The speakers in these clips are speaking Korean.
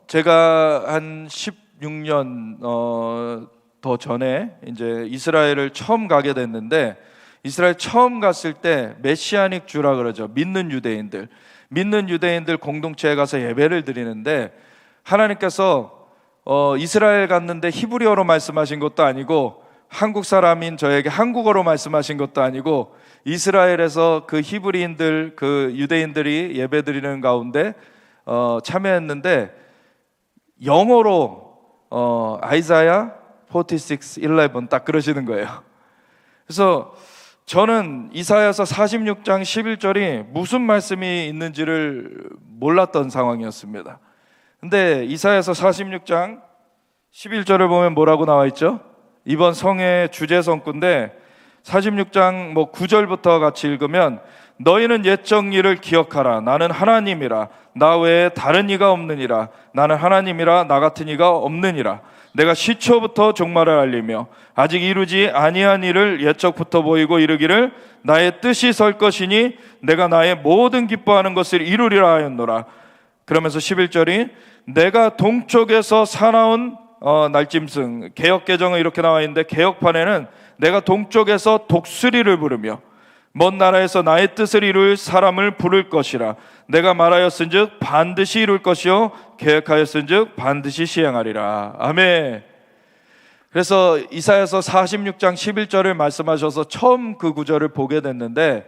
제가 한 16년 더 전에 이제 이스라엘을 처음 가게 됐는데, 이스라엘 처음 갔을 때 메시아닉 주라 그러죠. 믿는 유대인들 공동체에 가서 예배를 드리는데, 하나님께서 이스라엘 갔는데 히브리어로 말씀하신 것도 아니고 한국 사람인 저에게 한국어로 말씀하신 것도 아니고, 이스라엘에서 그 히브리인들, 그 유대인들이 예배 드리는 가운데 참여했는데 영어로 아이사야 46:11 딱 그러시는 거예요. 그래서 저는 이사야서 46장 11절이 무슨 말씀이 있는지를 몰랐던 상황이었습니다. 근데 이사야서 46장 11절을 보면 뭐라고 나와 있죠? 이번 성의 주제 성구인데 46장 9절부터 같이 읽으면, 너희는 옛적 일을 기억하라. 나는 하나님이라. 나 외에 다른 이가 없느니라. 나는 하나님이라. 나 같은 이가 없느니라. 내가 시초부터 종말을 알리며 아직 이루지 아니한 일을 옛적부터 보이고 이르기를 나의 뜻이 설 것이니 내가 나의 모든 기뻐하는 것을 이루리라 하였노라. 그러면서 11절이 내가 동쪽에서 사나운 날짐승, 개역개정은 이렇게 나와 있는데 개역판에는 내가 동쪽에서 독수리를 부르며 먼 나라에서 나의 뜻을 이룰 사람을 부를 것이라. 내가 말하였은즉 반드시 이룰 것이요 계획하였은즉 반드시 시행하리라. 아멘. 그래서 이사야서 46장 11절을 말씀하셔서 처음 그 구절을 보게 됐는데,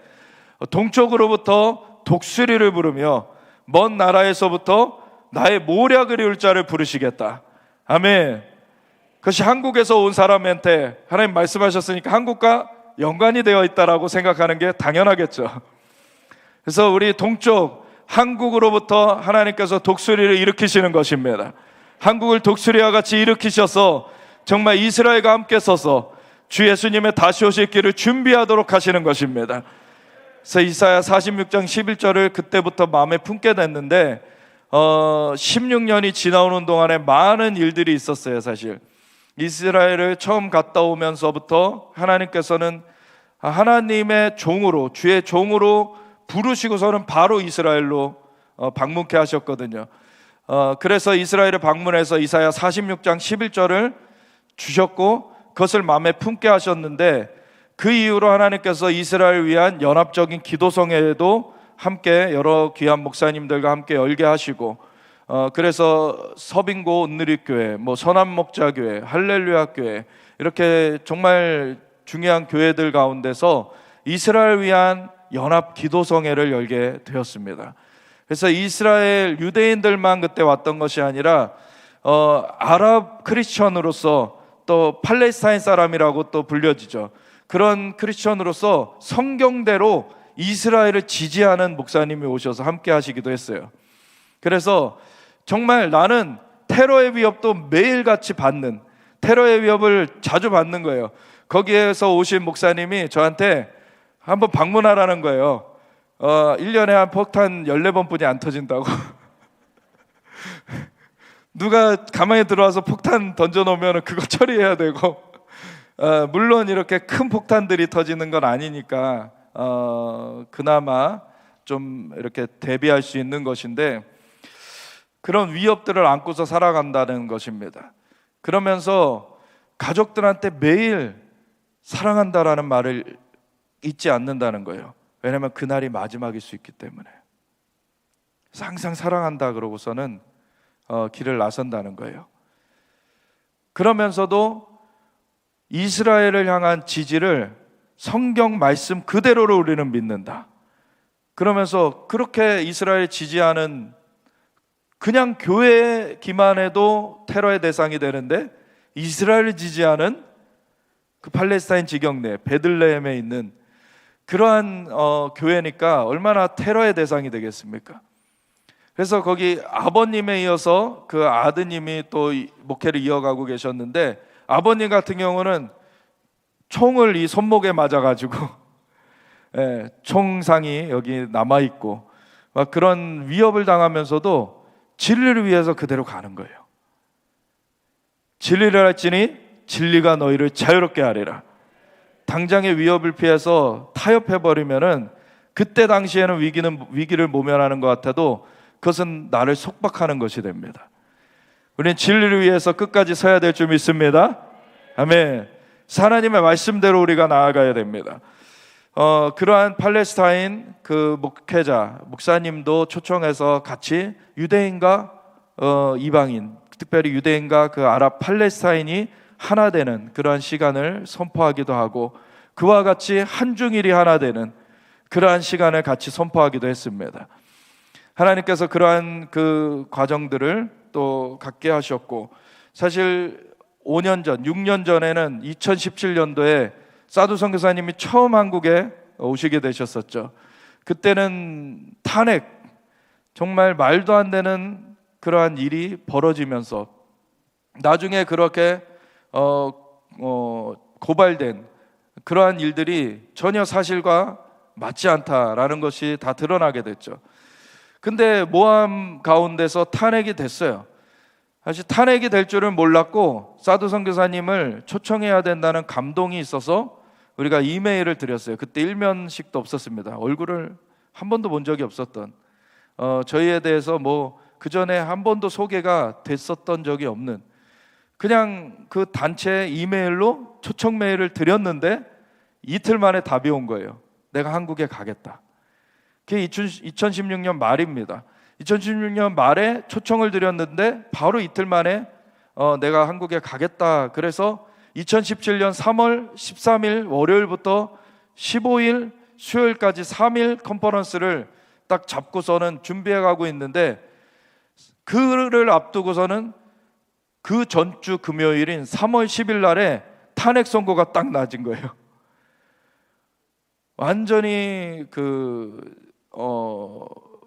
동쪽으로부터 독수리를 부르며 먼 나라에서부터 나의 모략을 이룰 자를 부르시겠다. 아멘. 그것이 한국에서 온 사람한테 하나님 말씀하셨으니까 한국과 연관이 되어 있다라고 생각하는 게 당연하겠죠. 그래서 우리 동쪽 한국으로부터 하나님께서 독수리를 일으키시는 것입니다. 한국을 독수리와 같이 일으키셔서 정말 이스라엘과 함께 서서 주 예수님의 다시 오실 길을 준비하도록 하시는 것입니다. 그래서 이사야 46장 11절을 그때부터 마음에 품게 됐는데 16년이 지나오는 동안에 많은 일들이 있었어요. 사실 이스라엘을 처음 갔다 오면서부터 하나님께서는 하나님의 종으로, 주의 종으로 부르시고서는 바로 이스라엘로 방문케 하셨거든요. 그래서 이스라엘을 방문해서 이사야 46장 11절을 주셨고 그것을 마음에 품게 하셨는데, 그 이후로 하나님께서 이스라엘을 위한 연합적인 기도성회에도 함께 여러 귀한 목사님들과 함께 열게 하시고, 그래서 서빙고 온누리교회, 선한목자교회, 할렐루야교회, 이렇게 정말 중요한 교회들 가운데서 이스라엘 위한 연합 기도성회를 열게 되었습니다. 그래서 이스라엘 유대인들만 그때 왔던 것이 아니라 아랍 크리스천으로서, 또 팔레스타인 사람이라고 또 불려지죠. 그런 크리스천으로서 성경대로 이스라엘을 지지하는 목사님이 오셔서 함께 하시기도 했어요. 그래서 정말 나는 테러의 위협도 매일같이 받는, 테러의 위협을 자주 받는 거예요. 거기에서 오신 목사님이 저한테 한번 방문하라는 거예요. 1년에 한 폭탄 14번뿐이 안 터진다고. 누가 가만히 들어와서 폭탄 던져놓으면 그거 처리해야 되고, 물론 이렇게 큰 폭탄들이 터지는 건 아니니까 그나마 좀 이렇게 대비할 수 있는 것인데, 그런 위협들을 안고서 살아간다는 것입니다. 그러면서 가족들한테 매일 사랑한다라는 말을 잊지 않는다는 거예요. 왜냐하면 그날이 마지막일 수 있기 때문에. 그래서 항상 사랑한다 그러고서는 길을 나선다는 거예요. 그러면서도 이스라엘을 향한 지지를 성경 말씀 그대로로 우리는 믿는다. 그러면서 그렇게 이스라엘 지지하는, 그냥 교회 기만해도 테러의 대상이 되는데 이스라엘을 지지하는 그 팔레스타인 지경 내 베들레헴에 있는 그러한 교회니까 얼마나 테러의 대상이 되겠습니까? 그래서 거기 아버님에 이어서 그 아드님이 또 목회를 이어가고 계셨는데, 아버님 같은 경우는 총을 이 손목에 맞아가지고 총상이 여기 남아있고 막 그런 위협을 당하면서도 진리를 위해서 그대로 가는 거예요. 진리를 할지니 진리가 너희를 자유롭게 하리라. 당장의 위협을 피해서 타협해버리면은 그때 당시에는 위기를 모면하는 것 같아도 그것은 나를 속박하는 것이 됩니다. 우리는 진리를 위해서 끝까지 서야 될 줄 믿습니다. 아멘. 하나님의 말씀대로 우리가 나아가야 됩니다. 그러한 팔레스타인 그 목회자, 목사님도 초청해서 같이 유대인과 이방인, 특별히 유대인과 그 아랍 팔레스타인이 하나 되는 그러한 시간을 선포하기도 하고, 그와 같이 한중일이 하나 되는 그러한 시간을 같이 선포하기도 했습니다. 하나님께서 그러한 그 과정들을 또 갖게 하셨고, 사실 5년 전, 6년 전에는 2017년도에 사두 선교사님이 처음 한국에 오시게 되셨었죠. 그때는 탄핵, 정말 말도 안 되는 그러한 일이 벌어지면서 나중에 그렇게 고발된 그러한 일들이 전혀 사실과 맞지 않다라는 것이 다 드러나게 됐죠. 근데 모함 가운데서 탄핵이 됐어요. 사실 탄핵이 될 줄은 몰랐고 사두 선교사님을 초청해야 된다는 감동이 있어서 우리가 이메일을 드렸어요. 그때 일면식도 없었습니다. 얼굴을 한 번도 본 적이 없었던, 저희에 대해서 뭐 그 전에 한 번도 소개가 됐었던 적이 없는, 그냥 그 단체 이메일로 초청 메일을 드렸는데 이틀 만에 답이 온 거예요. 내가 한국에 가겠다. 그게 2016년 말입니다. 2016년 말에 초청을 드렸는데 바로 이틀 만에 내가 한국에 가겠다. 그래서 2017년 3월 13일 월요일부터 15일 수요일까지 3일 컨퍼런스를 딱 잡고서는 준비해 가고 있는데, 그를 앞두고서는 그 전주 금요일인 3월 10일 날에 탄핵 선고가 딱 나진 거예요. 완전히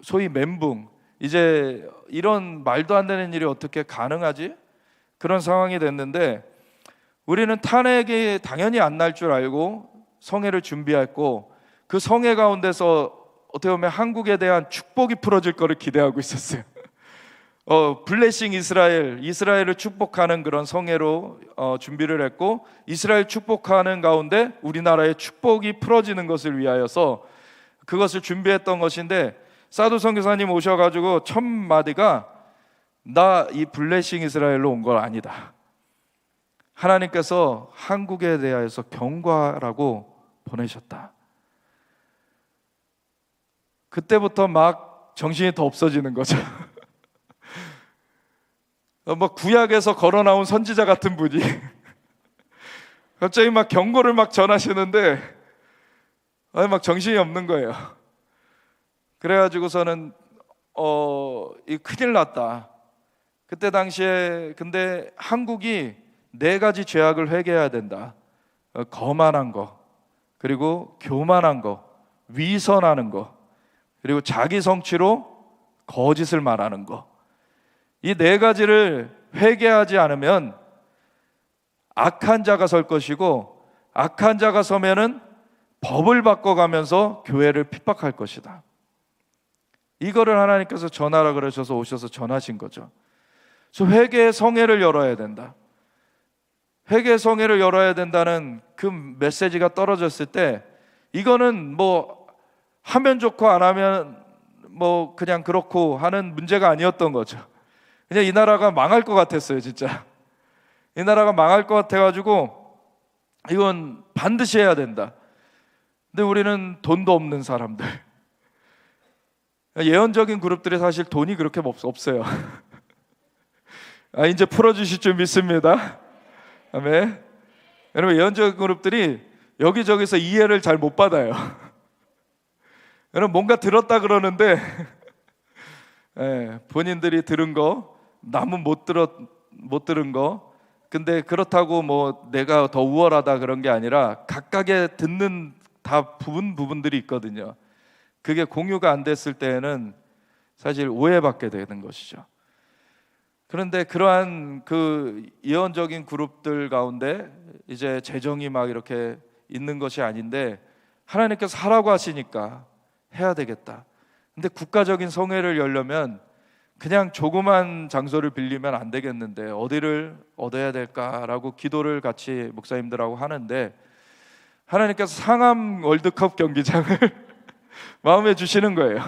소위 멘붕, 이제 이런 말도 안 되는 일이 어떻게 가능하지? 그런 상황이 됐는데, 우리는 탄핵이 당연히 안 날 줄 알고 성회를 준비했고, 그 성회 가운데서 어떻게 보면 한국에 대한 축복이 풀어질 거를 기대하고 있었어요. 블레싱 이스라엘을 축복하는 그런 성회로 준비를 했고, 이스라엘 축복하는 가운데 우리나라의 축복이 풀어지는 것을 위하여서 그것을 준비했던 것인데, 사두 선교사님 오셔가지고 첫 마디가 나 이 블레싱 이스라엘로 온 건 아니다. 하나님께서 한국에 대하여서 경고하라고 보내셨다. 그때부터 막 정신이 더 없어지는 거죠. 뭐 구약에서 걸어 나온 선지자 같은 분이 갑자기 막 경고를 막 전하시는데 막 정신이 없는 거예요. 그래가지고서는 이 큰일 났다. 그때 당시에 근데 한국이 4가지 죄악을 회개해야 된다. 거만한 거, 그리고 교만한 거, 위선하는 거, 그리고 자기 성취로 거짓을 말하는 거. 이 4가지를 회개하지 않으면 악한 자가 설 것이고, 악한 자가 서면은 법을 바꿔가면서 교회를 핍박할 것이다. 이거를 하나님께서 전하라 그러셔서 오셔서 전하신 거죠. 그래서 회개의 성회를 열어야 된다. 회개의 성회를 열어야 된다는 그 메시지가 떨어졌을 때, 이거는 뭐 하면 좋고 안 하면 뭐 그냥 그렇고 하는 문제가 아니었던 거죠. 그냥 이 나라가 망할 것 같았어요. 진짜 이 나라가 망할 것 같아가지고 이건 반드시 해야 된다. 근데 우리는 돈도 없는 사람들, 예언적인 그룹들이 사실 돈이 그렇게 없어요. 이제 풀어주실 줄 믿습니다. 아멘. 여러분, 예언적인 그룹들이 여기저기서 이해를 잘 못 받아요. 여러분, 뭔가 들었다 그러는데 본인들이 들은 거, 남은 못 들은 거. 근데 그렇다고 뭐 내가 더 우월하다 그런 게 아니라 각각의 듣는 다 부분들이 있거든요. 그게 공유가 안 됐을 때에는 사실 오해받게 되는 것이죠. 그런데 그러한 그 예언적인 그룹들 가운데 이제 재정이 막 이렇게 있는 것이 아닌데, 하나님께서 하라고 하시니까 해야 되겠다. 근데 국가적인 성회를 열려면 그냥 조그만 장소를 빌리면 안 되겠는데 어디를 얻어야 될까라고 기도를 같이 목사님들하고 하는데, 하나님께서 상암 월드컵 경기장을 마음에 주시는 거예요.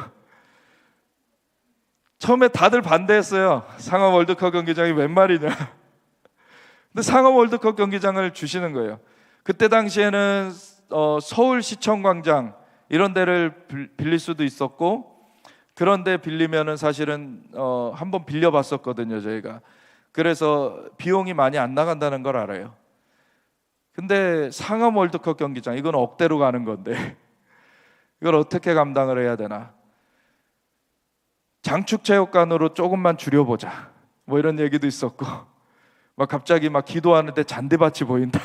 처음에 다들 반대했어요. 상암 월드컵 경기장이 웬 말이냐. 근데 상암 월드컵 경기장을 주시는 거예요. 그때 당시에는 서울시청 광장 이런 데를 빌릴 수도 있었고, 그런데 빌리면은 사실은 한번 빌려봤었거든요, 저희가. 그래서 비용이 많이 안 나간다는 걸 알아요. 근데 상암 월드컵 경기장, 이건 억대로 가는 건데 이걸 어떻게 감당을 해야 되나. 장축체육관으로 조금만 줄여보자, 뭐 이런 얘기도 있었고, 막 갑자기 막 기도하는데 잔디밭이 보인다.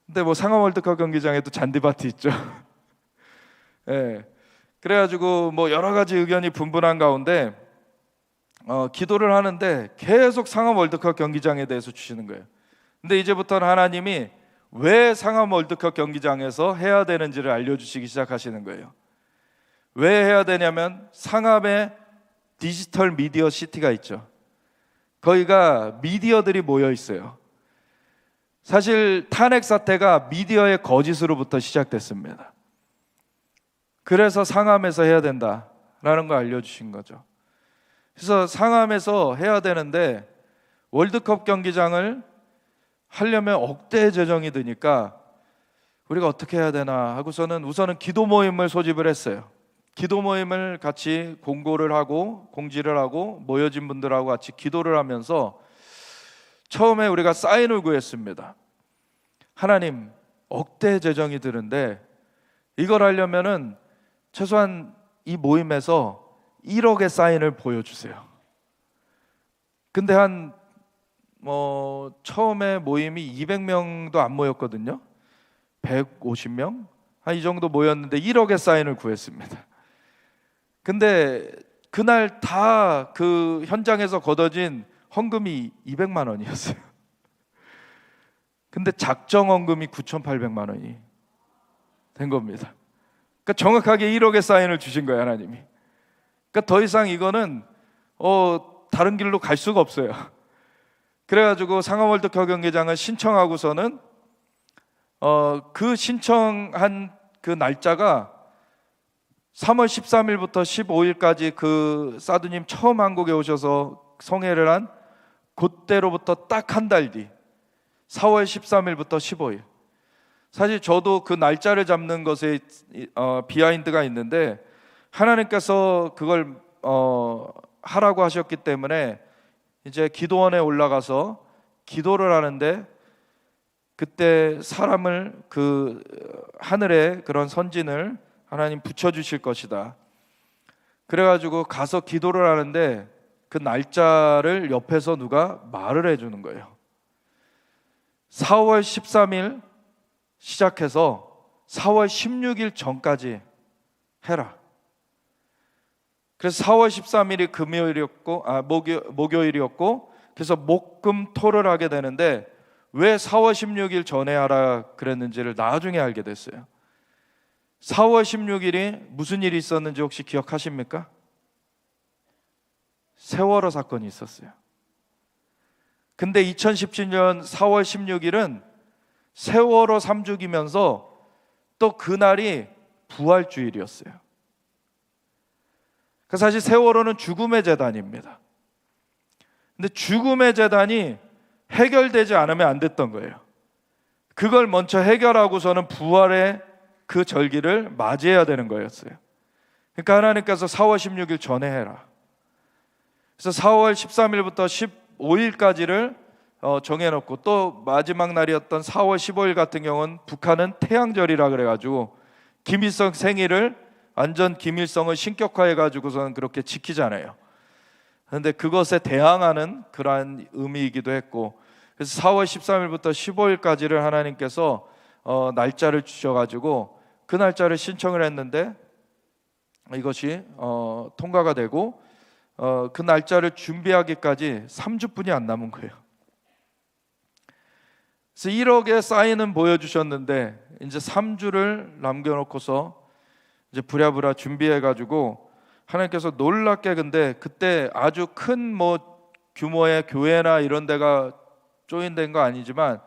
근데 뭐 상암 월드컵 경기장에도 잔디밭이 있죠. 예. 그래가지고 뭐 여러 가지 의견이 분분한 가운데 기도를 하는데 계속 상암 월드컵 경기장에 대해서 주시는 거예요. 근데 이제부터는 하나님이 왜 상암 월드컵 경기장에서 해야 되는지를 알려주시기 시작하시는 거예요. 왜 해야 되냐면 상암에 디지털 미디어 시티가 있죠. 거기가 미디어들이 모여 있어요. 사실 탄핵 사태가 미디어의 거짓으로부터 시작됐습니다. 그래서 상암에서 해야 된다라는 걸 알려주신 거죠. 그래서 상암에서 해야 되는데 월드컵 경기장을 하려면 억대 재정이 드니까 우리가 어떻게 해야 되나 하고서는 우선은 기도 모임을 소집을 했어요. 기도 모임을 같이 공고를 하고 공지를 하고 모여진 분들하고 같이 기도를 하면서 처음에 우리가 사인을 구했습니다. 하나님, 억대 재정이 드는데 이걸 하려면은 최소한 이 모임에서 1억의 사인을 보여주세요. 근데 처음에 모임이 200명도 안 모였거든요. 150명? 한 이 정도 모였는데 1억의 사인을 구했습니다. 근데 그날 다 그 현장에서 걷어진 헌금이 200만 원이었어요. 근데 작정 헌금이 9,800만 원이 된 겁니다. 그러니까 정확하게 1억의 사인을 주신 거예요, 하나님이. 그러니까 더 이상 이거는 다른 길로 갈 수가 없어요. 그래가지고 상암 월드컵 경기장을 신청하고서는 그 신청한 그 날짜가 3월 13일부터 15일까지 그 사두님 처음 한국에 오셔서 성회를 한 그때로부터 딱 한 달 뒤 4월 13일부터 15일. 사실 저도 그 날짜를 잡는 것에 비하인드가 있는데 하나님께서 그걸 하라고 하셨기 때문에 이제 기도원에 올라가서 기도를 하는데 그때 사람을 그 하늘에 그런 선진을 하나님 붙여주실 것이다. 그래가지고 가서 기도를 하는데 그 날짜를 옆에서 누가 말을 해주는 거예요. 4월 13일 시작해서 4월 16일 전까지 해라. 그래서 4월 13일이 금요일이었고 목요일이었고 그래서 목금토를 하게 되는데 왜 4월 16일 전에 하라 그랬는지를 나중에 알게 됐어요. 4월 16일이 무슨 일이 있었는지 혹시 기억하십니까? 세월호 사건이 있었어요. 근데 2017년 4월 16일은 세월호 3주기면서 또 그날이 부활주일이었어요. 사실 세월호는 죽음의 재단입니다. 근데 죽음의 재단이 해결되지 않으면 안 됐던 거예요. 그걸 먼저 해결하고서는 부활의 그 절기를 맞이해야 되는 거였어요. 그러니까 하나님께서 4월 16일 전에 해라. 그래서 4월 13일부터 15일까지를 정해놓고 또 마지막 날이었던 4월 15일 같은 경우는 북한은 태양절이라 그래가지고 김일성 생일을 완전 김일성을 신격화해가지고서는 그렇게 지키잖아요. 그런데 그것에 대항하는 그러한 의미이기도 했고 그래서 4월 13일부터 15일까지를 하나님께서 날짜를 주셔가지고 그 날짜를 신청을 했는데 이것이 통과가 되고 그 날짜를 준비하기까지 3주뿐이 안 남은 거예요. 그래서 1억의 사인은 보여주셨는데 이제 3주를 남겨놓고서 이제 부랴부랴 준비해가지고 하나님께서 놀랍게 근데 그때 아주 큰 규모의 교회나 이런 데가 조인된 거 아니지만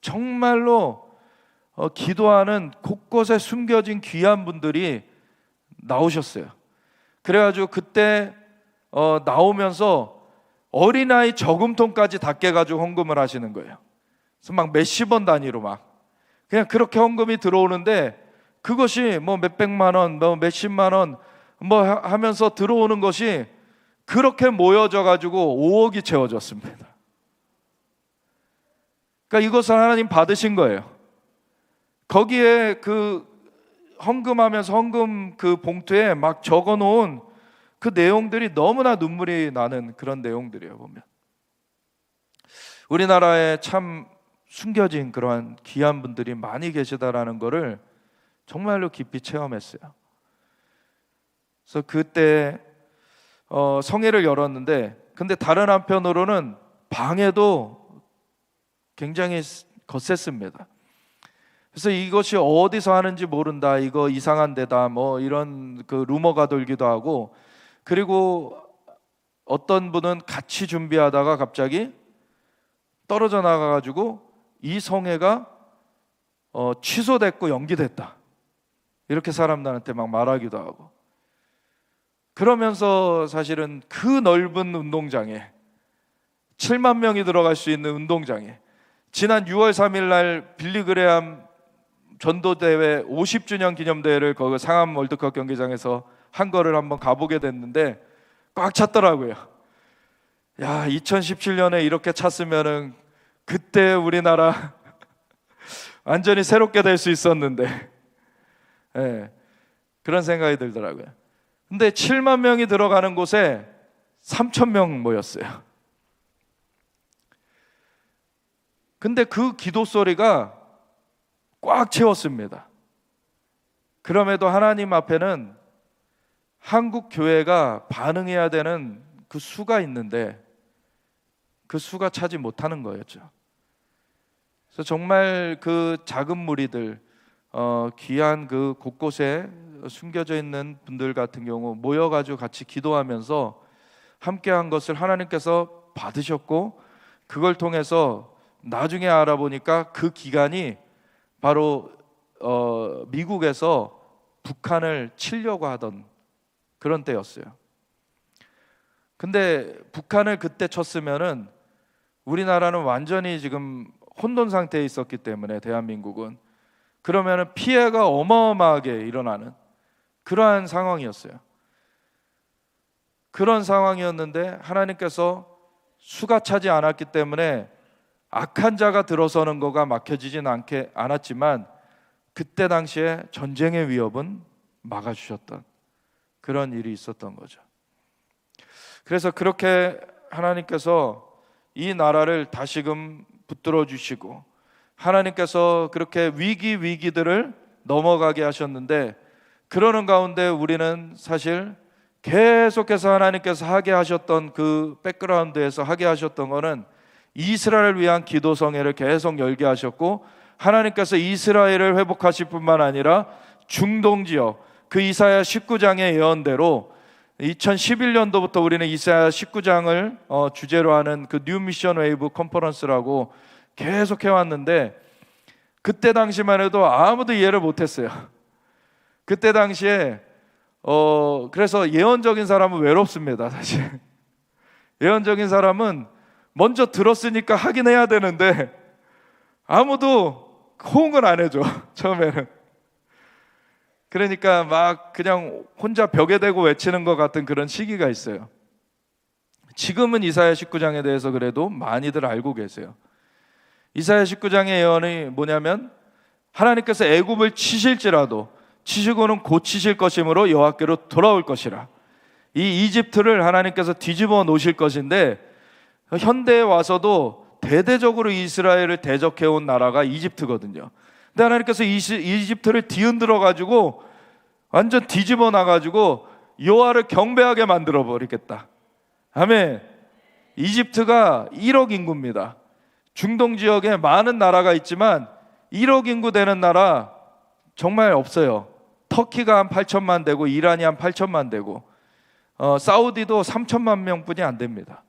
정말로 기도하는 곳곳에 숨겨진 귀한 분들이 나오셨어요. 그래가지고 그때 나오면서 어린아이 저금통까지 다 깨가지고 헌금을 하시는 거예요. 그래서 막 몇십 원 단위로 막 그냥 그렇게 헌금이 들어오는데, 그것이 뭐 몇백만 원, 뭐 몇십만 원 뭐 하면서 들어오는 것이 그렇게 모여져 가지고 5억이 채워졌습니다. 그러니까 이것을 하나님 받으신 거예요. 거기에 그 헌금하면서 헌금 그 봉투에 막 적어 놓은 그 내용들이 너무나 눈물이 나는 그런 내용들이에요. 보면 우리나라에 참 숨겨진 그러한 귀한 분들이 많이 계시다라는 것을 정말로 깊이 체험했어요. 그래서 그때 성회를 열었는데, 근데 다른 한편으로는 방해도 굉장히 거셌습니다. 그래서 이것이 어디서 하는지 모른다, 이거 이상한 데다, 뭐 이런 그 루머가 돌기도 하고, 그리고 어떤 분은 같이 준비하다가 갑자기 떨어져 나가가지고 이 성회가 취소됐고 연기됐다, 이렇게 사람들한테 막 말하기도 하고, 그러면서 사실은 그 넓은 운동장에 7만 명이 들어갈 수 있는 운동장에 지난 6월 3일 날 빌리그레암 전도대회 50주년 기념대회를 거기 상암 월드컵 경기장에서 한 거를 한번 가보게 됐는데 꽉 찼더라고요. 야, 2017년에 이렇게 찼으면은 그때 우리나라 완전히 새롭게 될 수 있었는데, 네, 그런 생각이 들더라고요. 근데 7만 명이 들어가는 곳에 3천 명 모였어요. 근데 그 기도 소리가 꽉 채웠습니다. 그럼에도 하나님 앞에는 한국 교회가 반응해야 되는 그 수가 있는데 그 수가 차지 못하는 거였죠. 그래서 정말 그 작은 무리들, 귀한 그 곳곳에 숨겨져 있는 분들 같은 경우 모여가지고 같이 기도하면서 함께한 것을 하나님께서 받으셨고, 그걸 통해서 나중에 알아보니까 그 기간이 바로 미국에서 북한을 치려고 하던 그런 때였어요. 근데 북한을 그때 쳤으면은 우리나라는 완전히 지금 혼돈 상태에 있었기 때문에, 대한민국은 그러면은 피해가 어마어마하게 일어나는 그러한 상황이었어요. 그런 상황이었는데 하나님께서 수가 차지 않았기 때문에 악한 자가 들어서는 거가 막혀지진 않았지만 그때 당시에 전쟁의 위협은 막아주셨던 그런 일이 있었던 거죠. 그래서 그렇게 하나님께서 이 나라를 다시금 붙들어 주시고, 하나님께서 그렇게 위기들을 넘어가게 하셨는데, 그러는 가운데 우리는 사실 계속해서 하나님께서 하게 하셨던 그 백그라운드에서 하게 하셨던 거는 이스라엘을 위한 기도 성회를 계속 열게 하셨고, 하나님께서 이스라엘을 회복하실 뿐만 아니라 중동 지역, 그 이사야 19장의 예언대로 2011년도부터 우리는 이사야 19장을 주제로 하는 그 뉴 미션 웨이브 컨퍼런스라고 계속 해왔는데, 그때 당시만 해도 아무도 이해를 못했어요. 그때 당시에 그래서 예언적인 사람은 외롭습니다. 사실 예언적인 사람은 먼저 들었으니까 하긴 해야 되는데 아무도 호응을 안 해줘 처음에는. 그러니까 막 그냥 혼자 벽에 대고 외치는 것 같은 그런 시기가 있어요. 지금은 이사야 19장에 대해서 그래도 많이들 알고 계세요. 이사야 19장의 예언이 뭐냐면, 하나님께서 애굽을 치실지라도 치시고는 고치실 것이므로 여호와께로 돌아올 것이라. 이 이집트를 하나님께서 뒤집어 놓으실 것인데, 현대에 와서도 대대적으로 이스라엘을 대적해온 나라가 이집트거든요. 근데 하나님께서 이집트를 뒤흔들어 가지고 완전 뒤집어 놔가지고 여호와를 경배하게 만들어 버리겠다. 아멘. 이집트가 1억 인구입니다. 중동 지역에 많은 나라가 있지만 1억 인구 되는 나라 정말 없어요. 터키가 한 8천만 되고, 이란이 한 8천만 되고, 사우디도 3천만 명뿐이 안 됩니다.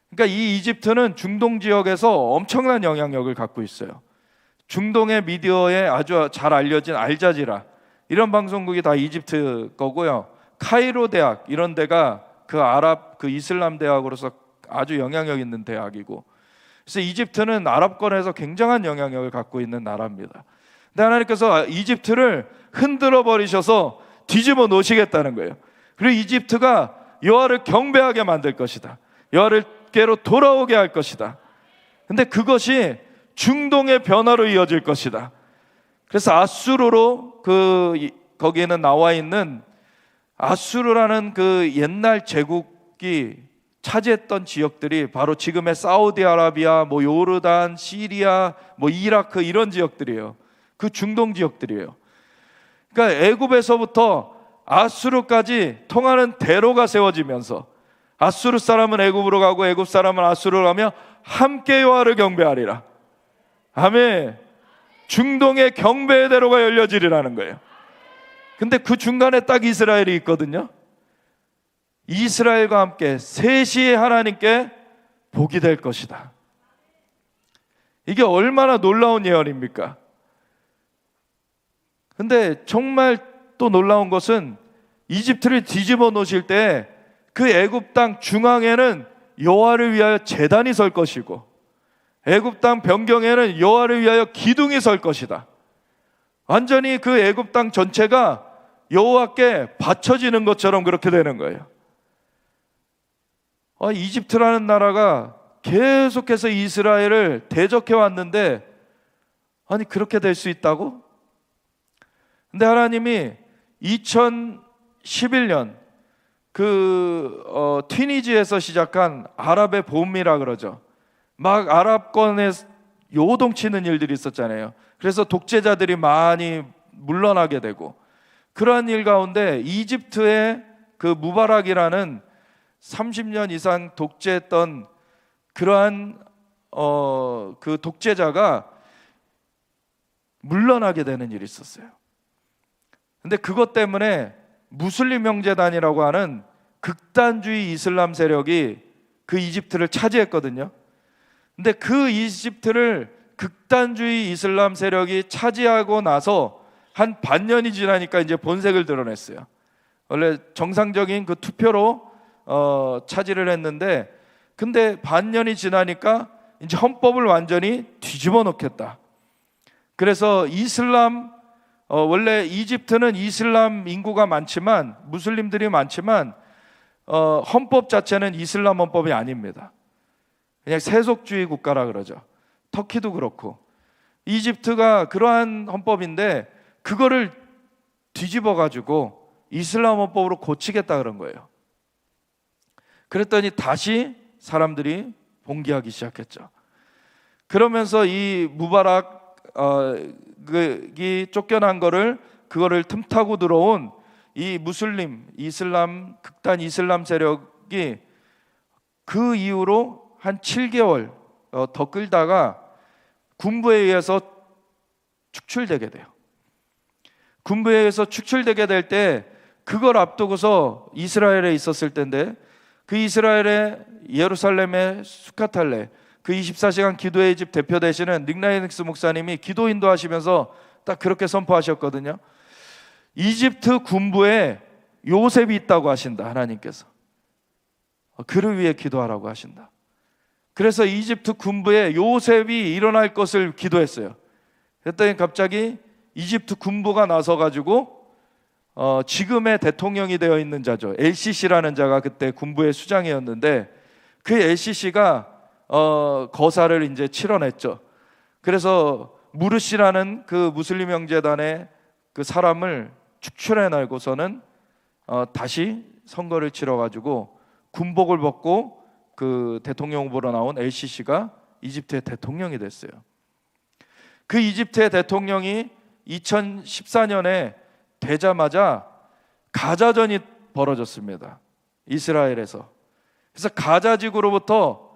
그러니까 이 이집트는 중동 지역에서 엄청난 영향력을 갖고 있어요. 중동의 미디어에 아주 잘 알려진 알자지라, 이런 방송국이 다 이집트 거고요. 카이로 대학 이런 데가 그 아랍 그 이슬람 대학으로서 아주 영향력 있는 대학이고, 그래서 이집트는 아랍권에서 굉장한 영향력을 갖고 있는 나라입니다. 근데 하나님께서 이집트를 흔들어 버리셔서 뒤집어 놓으시겠다는 거예요. 그리고 이집트가 여호와를 경배하게 만들 것이다. 여호와께로 돌아오게 할 것이다. 근데 그것이 중동의 변화로 이어질 것이다. 그래서 아수르로 거기에는 나와 있는 아수르라는 그 옛날 제국이 차지했던 지역들이 바로 지금의 사우디아라비아, 뭐 요르단, 시리아, 뭐 이라크 이런 지역들이에요. 그 중동 지역들이에요. 그러니까 애굽에서부터 아수르까지 통하는 대로가 세워지면서 아수르 사람은 애굽으로 가고 애굽 사람은 아수르로 가며 함께 여호와를 경배하리라. 아멘. 중동의 경배의 대로가 열려지리라는 거예요. 근데 그 중간에 딱 이스라엘이 있거든요. 이스라엘과 함께 셋이 하나님께 복이 될 것이다. 이게 얼마나 놀라운 예언입니까? 근데 정말 또 놀라운 것은 이집트를 뒤집어 놓으실 때 그 애굽 땅 중앙에는 여호와를 위하여 제단이 설 것이고, 애굽 땅 변경에는 여호와를 위하여 기둥이 설 것이다. 완전히 그 애굽 땅 전체가 여호와께 바쳐지는 것처럼 그렇게 되는 거예요. 이집트라는 나라가 계속해서 이스라엘을 대적해 왔는데, 아니 그렇게 될 수 있다고? 근데 하나님이 2011년 튀니지에서 시작한 아랍의 봄이라 그러죠. 막 아랍권에 요동치는 일들이 있었잖아요. 그래서 독재자들이 많이 물러나게 되고, 그러한 일 가운데 이집트의 그 무바락이라는 30년 이상 독재했던 그러한 그 독재자가 물러나게 되는 일이 있었어요. 근데 그것 때문에 무슬림 형제단이라고 하는 극단주의 이슬람 세력이 그 이집트를 차지했거든요. 근데 그 이집트를 극단주의 이슬람 세력이 차지하고 나서 한 반년이 지나니까 이제 본색을 드러냈어요. 원래 정상적인 그 투표로 차지를 했는데, 근데 반년이 지나니까 이제 헌법을 완전히 뒤집어 놓겠다. 그래서 원래 이집트는 이슬람 인구가 많지만, 무슬림들이 많지만 헌법 자체는 이슬람 헌법이 아닙니다. 그냥 세속주의 국가라 그러죠. 터키도 그렇고. 이집트가 그러한 헌법인데 그거를 뒤집어 가지고 이슬람 헌법으로 고치겠다 그런 거예요. 그랬더니 다시 사람들이 봉기하기 시작했죠. 그러면서 이 무바락이 쫓겨난 그거를 틈타고 들어온 이 무슬림, 극단 이슬람 세력이 그 이후로 한 7개월 더 끌다가 군부에 의해서 축출되게 돼요. 군부에 의해서 축출되게 될 때, 그걸 앞두고서 이스라엘에 있었을 때인데, 그 이스라엘의 예루살렘의 수카탈레, 그 24시간 기도의 집 대표 되시는 닉라이닉스 목사님이 기도 인도하시면서 딱 그렇게 선포하셨거든요. 이집트 군부에 요셉이 있다고 하신다. 하나님께서 그를 위해 기도하라고 하신다. 그래서 이집트 군부에 요셉이 일어날 것을 기도했어요. 그랬더니 갑자기 이집트 군부가 나서가지고 지금의 대통령이 되어 있는 자죠. LCC라는 자가 그때 군부의 수장이었는데, 그 LCC가 거사를 이제 치러냈죠. 그래서 무르시라는 그 무슬림 형제단의 그 사람을 축출해내고서는 다시 선거를 치러가지고 군복을 벗고 그 대통령 후보로 나온 LCC가 이집트의 대통령이 됐어요. 그 이집트의 대통령이 2014년에 되자마자 가자전이 벌어졌습니다. 이스라엘에서. 그래서 가자지구로부터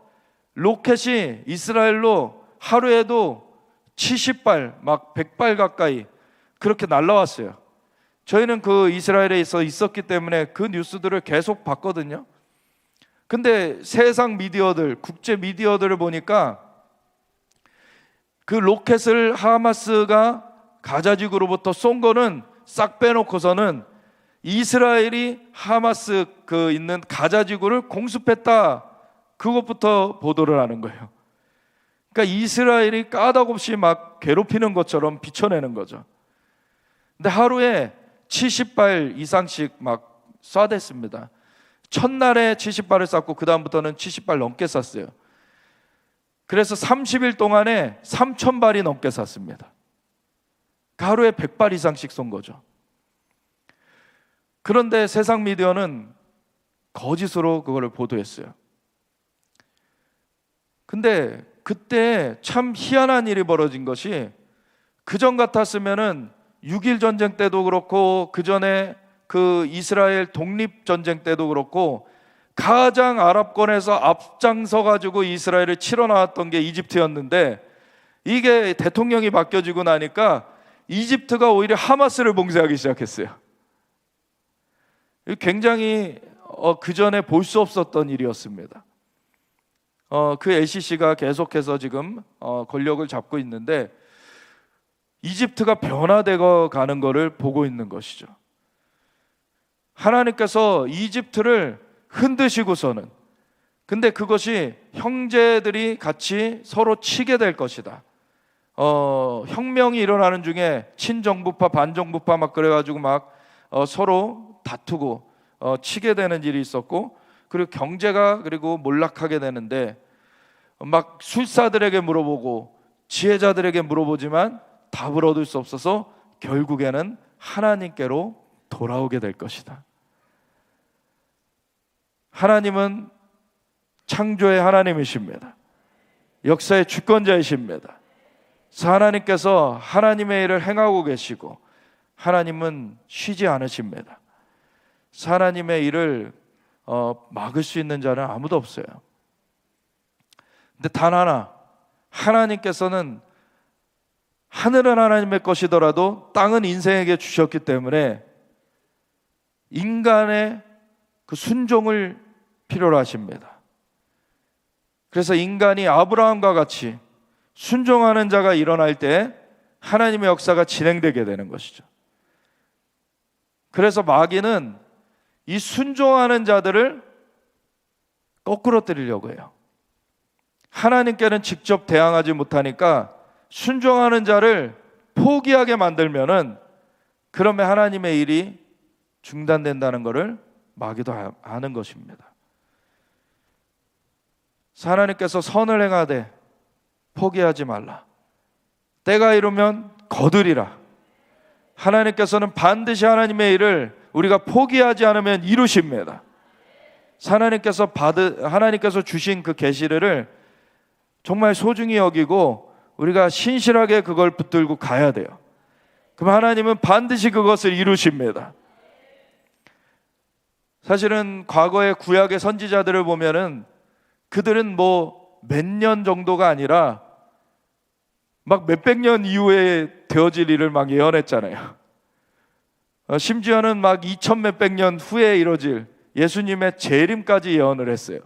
로켓이 이스라엘로 하루에도 70발, 막 100발 가까이 그렇게 날라왔어요. 저희는 그 이스라엘에 있었기 때문에 그 뉴스들을 계속 봤거든요. 근데 세상 미디어들, 국제 미디어들을 보니까 그 로켓을 하마스가 가자지구로부터 쏜 거는 싹 빼놓고서는 이스라엘이 하마스 그 있는 가자 지구를 공습했다, 그것부터 보도를 하는 거예요. 그러니까 이스라엘이 까닭없이 막 괴롭히는 것처럼 비춰내는 거죠. 근데 하루에 70발 이상씩 막 쏴댔습니다. 첫날에 70발을 쐈고 그 다음부터는 70발 넘게 쐈어요. 그래서 30일 동안에 3,000발이 넘게 쐈습니다. 하루에 100발 이상씩 쏜 거죠. 그런데 세상 미디어는 거짓으로 그거를 보도했어요. 근데 그때 참 희한한 일이 벌어진 것이, 그전 같았으면은 6.1 전쟁 때도 그렇고 그 전에 그 이스라엘 독립 전쟁 때도 그렇고 가장 아랍권에서 앞장서 가지고 이스라엘을 치러 나왔던 게 이집트였는데, 이게 대통령이 바뀌어지고 나니까 이집트가 오히려 하마스를 봉쇄하기 시작했어요. 굉장히 그 전에 볼 수 없었던 일이었습니다. 그 LCC가 계속해서 지금 권력을 잡고 있는데, 이집트가 변화되어 가는 것을 보고 있는 것이죠. 하나님께서 이집트를 흔드시고서는, 근데 그것이 형제들이 같이 서로 치게 될 것이다. 혁명이 일어나는 중에 친정부파 반정부파 막 그래가지고 막 서로 다투고 치게 되는 일이 있었고, 그리고 경제가 그리고 몰락하게 되는데 막 술사들에게 물어보고 지혜자들에게 물어보지만 답을 얻을 수 없어서 결국에는 하나님께로 돌아오게 될 것이다. 하나님은 창조의 하나님이십니다. 역사의 주권자이십니다. 하나님께서 하나님의 일을 행하고 계시고 하나님은 쉬지 않으십니다. 하나님의 일을 막을 수 있는 자는 아무도 없어요. 근데 단 하나, 하나님께서는 하늘은 하나님의 것이더라도 땅은 인생에게 주셨기 때문에 인간의 그 순종을 필요로 하십니다. 그래서 인간이 아브라함과 같이 순종하는 자가 일어날 때 하나님의 역사가 진행되게 되는 것이죠. 그래서 마귀는 이 순종하는 자들을 거꾸로 때리려고 해요. 하나님께는 직접 대항하지 못하니까 순종하는 자를 포기하게 만들면은, 그러면 하나님의 일이 중단된다는 것을 마귀도 아는 것입니다. 하나님께서 선을 행하되 포기하지 말라. 때가 이르면 거두리라. 하나님께서는 반드시 하나님의 일을 우리가 포기하지 않으면 이루십니다. 하나님께서 주신 그 계시를 정말 소중히 여기고 우리가 신실하게 그걸 붙들고 가야 돼요. 그럼 하나님은 반드시 그것을 이루십니다. 사실은 과거의 구약의 선지자들을 보면은 그들은 뭐 몇 년 정도가 아니라 막 몇백 년 이후에 되어질 일을 막 예언했잖아요. 심지어는 막 2000 몇백 년 후에 이뤄질 예수님의 재림까지 예언을 했어요.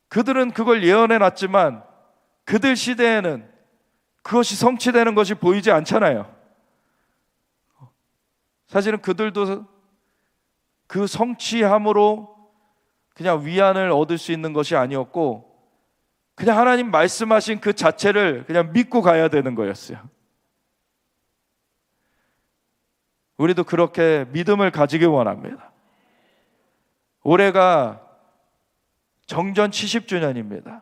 그들은 그걸 예언해 놨지만 그들 시대에는 그것이 성취되는 것이 보이지 않잖아요. 사실은 그들도 그 성취함으로 그냥 위안을 얻을 수 있는 것이 아니었고, 그냥 하나님 말씀하신 그 자체를 그냥 믿고 가야 되는 거였어요. 우리도 그렇게 믿음을 가지기 원합니다. 올해가 정전 70주년입니다.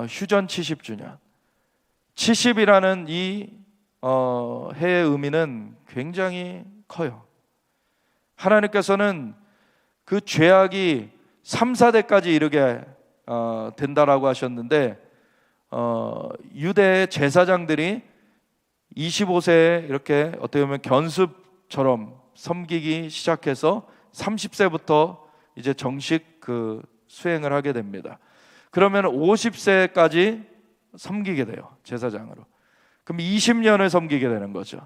휴전 70주년. 70이라는 이 해의 의미는 굉장히 커요. 하나님께서는 그 죄악이 3, 4대까지 이르게 된다라고 하셨는데, 유대 제사장들이 25세에 이렇게 어떻게 보면 견습처럼 섬기기 시작해서 30세부터 이제 정식 그 수행을 하게 됩니다. 그러면 50세까지 섬기게 돼요, 제사장으로. 그럼 20년을 섬기게 되는 거죠.